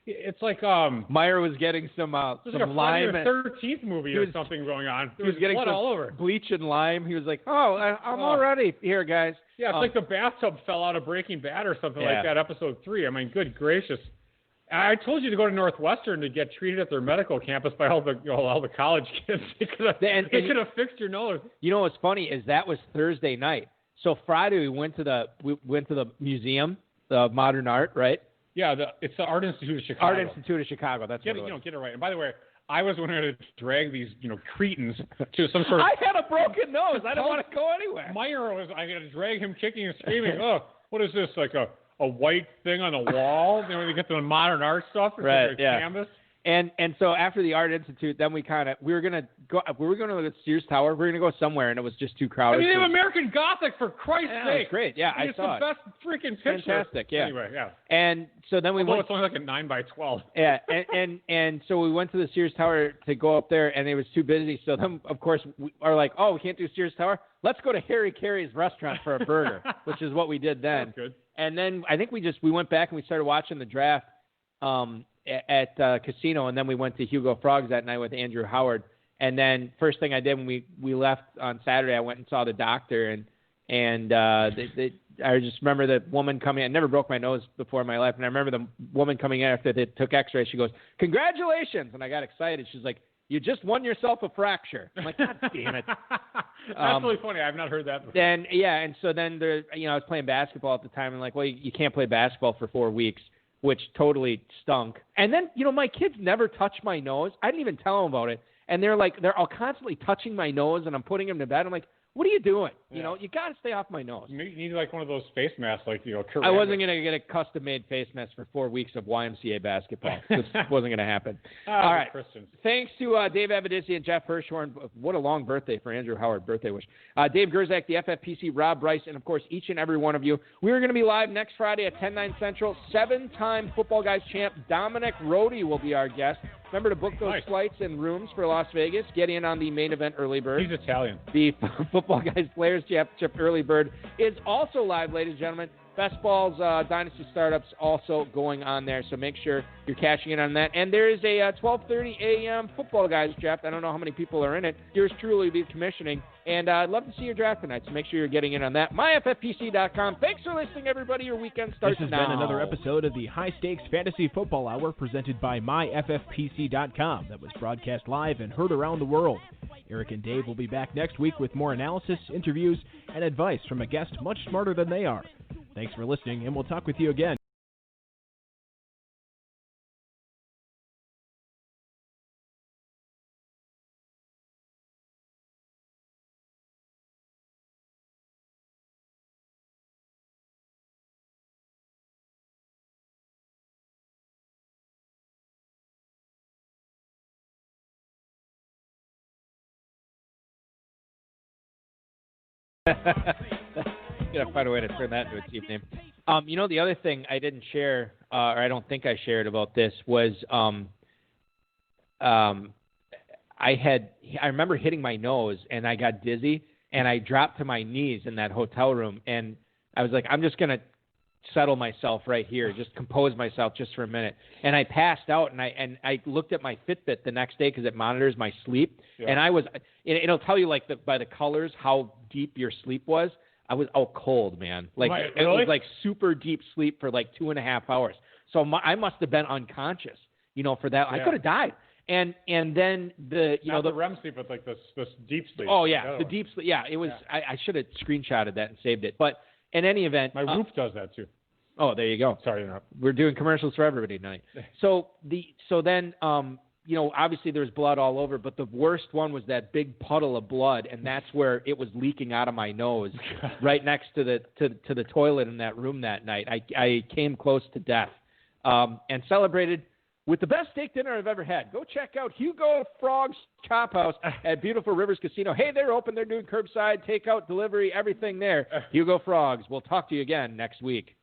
It's like Meyer was getting some like a lime. Friday the 13th movie or something going on. He was getting blood some all over. Bleach and lime. He was like, I'm already here, guys. Yeah, it's like the bathtub fell out of Breaking Bad or something like that, episode 3. I mean, good gracious. I told you to go to Northwestern to get treated at their medical campus by all the college kids. They could have fixed your nose. You know what's funny is that was Thursday night. So Friday we went to the museum, the modern art, right? Yeah, it's the Art Institute of Chicago. Art Institute of Chicago. That's what it was. Get it right. And by the way, I was going to drag these cretins to some sort of. I had a broken nose. I don't want to go anywhere. Meyer was. I got to drag him kicking and screaming. Oh, what is this? Like a white thing on the wall? They get the modern art stuff. It's right. like canvas. And so after the Art Institute, then we were going to go to the Sears Tower. We were going to go somewhere, and it was just too crowded. I mean, they have American Gothic, for Christ's sake. It's great. Yeah, I saw it. It's the best freaking picture. Fantastic, yeah. Anyway, yeah. And so then we went. It's only like a 9x12. Yeah, and so we went to the Sears Tower to go up there, and it was too busy. So then, of course, we are like, oh, we can't do Sears Tower? Let's go to Harry Carey's restaurant for a burger, which is what we did then. That's good. And then I think we went back and we started watching the draft at Casino, and then we went to Hugo Frogs that night with Andrew Howard. And then first thing I did when we left on Saturday, I went and saw the doctor, and I just remember the woman coming in. I never broke my nose before in my life, and I remember the woman coming in after they took x-rays. She goes, "Congratulations!" And I got excited. She's like, "You just won yourself a fracture." I'm like, God damn it. That's really funny. I've not heard that before. And so then I was playing basketball at the time, and like, well, you can't play basketball for 4 weeks, which totally stunk. And then, my kids never touch my nose. I didn't even tell them about it. And they're all constantly touching my nose, and I'm putting them to bed. I'm like, what are you doing? Yeah. You got to stay off my nose. You need like one of those face masks, like, Kurt I wasn't going to get a custom-made face mask for 4 weeks of YMCA basketball. This wasn't going to happen. All right. Christians. Thanks to Dave Avedissian and Jeff Hirshhorn. What a long birthday for Andrew Howard. Birthday wish. Dave Gerzak, the FFPC, Rob Bryce, and, of course, each and every one of you. We are going to be live next Friday at 10/9 Central. 7-time Football Guys champ Dominic Rohde will be our guest. Remember to book those flights and rooms for Las Vegas. Get in on the main event early bird. He's Italian. The Football Guys Players Championship early bird is also live, ladies and gentlemen. Best Balls Dynasty Startups also going on there, so make sure you're cashing in on that. And there is a 12:30 a.m. Football Guys draft. I don't know how many people are in it. Yours truly will be commissioning. And I'd love to see your draft tonight, so make sure you're getting in on that. MyFFPC.com. Thanks for listening, everybody. Your weekend starts now. This has been another episode of the High Stakes Fantasy Football Hour presented by MyFFPC.com that was broadcast live and heard around the world. Eric and Dave will be back next week with more analysis, interviews, and advice from a guest much smarter than they are. Thanks for listening, and we'll talk with you again. Gotta find a way to turn that into a team name. The other thing I didn't share, or I don't think I shared about this, was I remember hitting my nose and I got dizzy and I dropped to my knees in that hotel room, and I was like, I'm just gonna settle myself right here, just compose myself just for a minute. And I passed out, and I looked at my Fitbit the next day because it monitors my sleep, and it'll tell you by the colors how deep your sleep was. I was cold, man. It was like super deep sleep for like 2.5 hours. So I must have been unconscious, for that. Yeah. I could have died. And then the REM sleep, but like this deep sleep. Oh yeah, the deep sleep. Yeah, it was. Yeah. I should have screenshotted that and saved it. But in any event, my roof does that too. Oh, there you go. Sorry to interrupt. We're doing commercials for everybody tonight. So then obviously there was blood all over, but the worst one was that big puddle of blood, and that's where it was leaking out of my nose, right next to the toilet in that room that night. I came close to death, and celebrated with the best steak dinner I've ever had. Go check out Hugo Frogs Chop House at Beautiful Rivers Casino. Hey, they're open. They're doing curbside, takeout, delivery, everything there. Hugo Frogs. We'll talk to you again next week.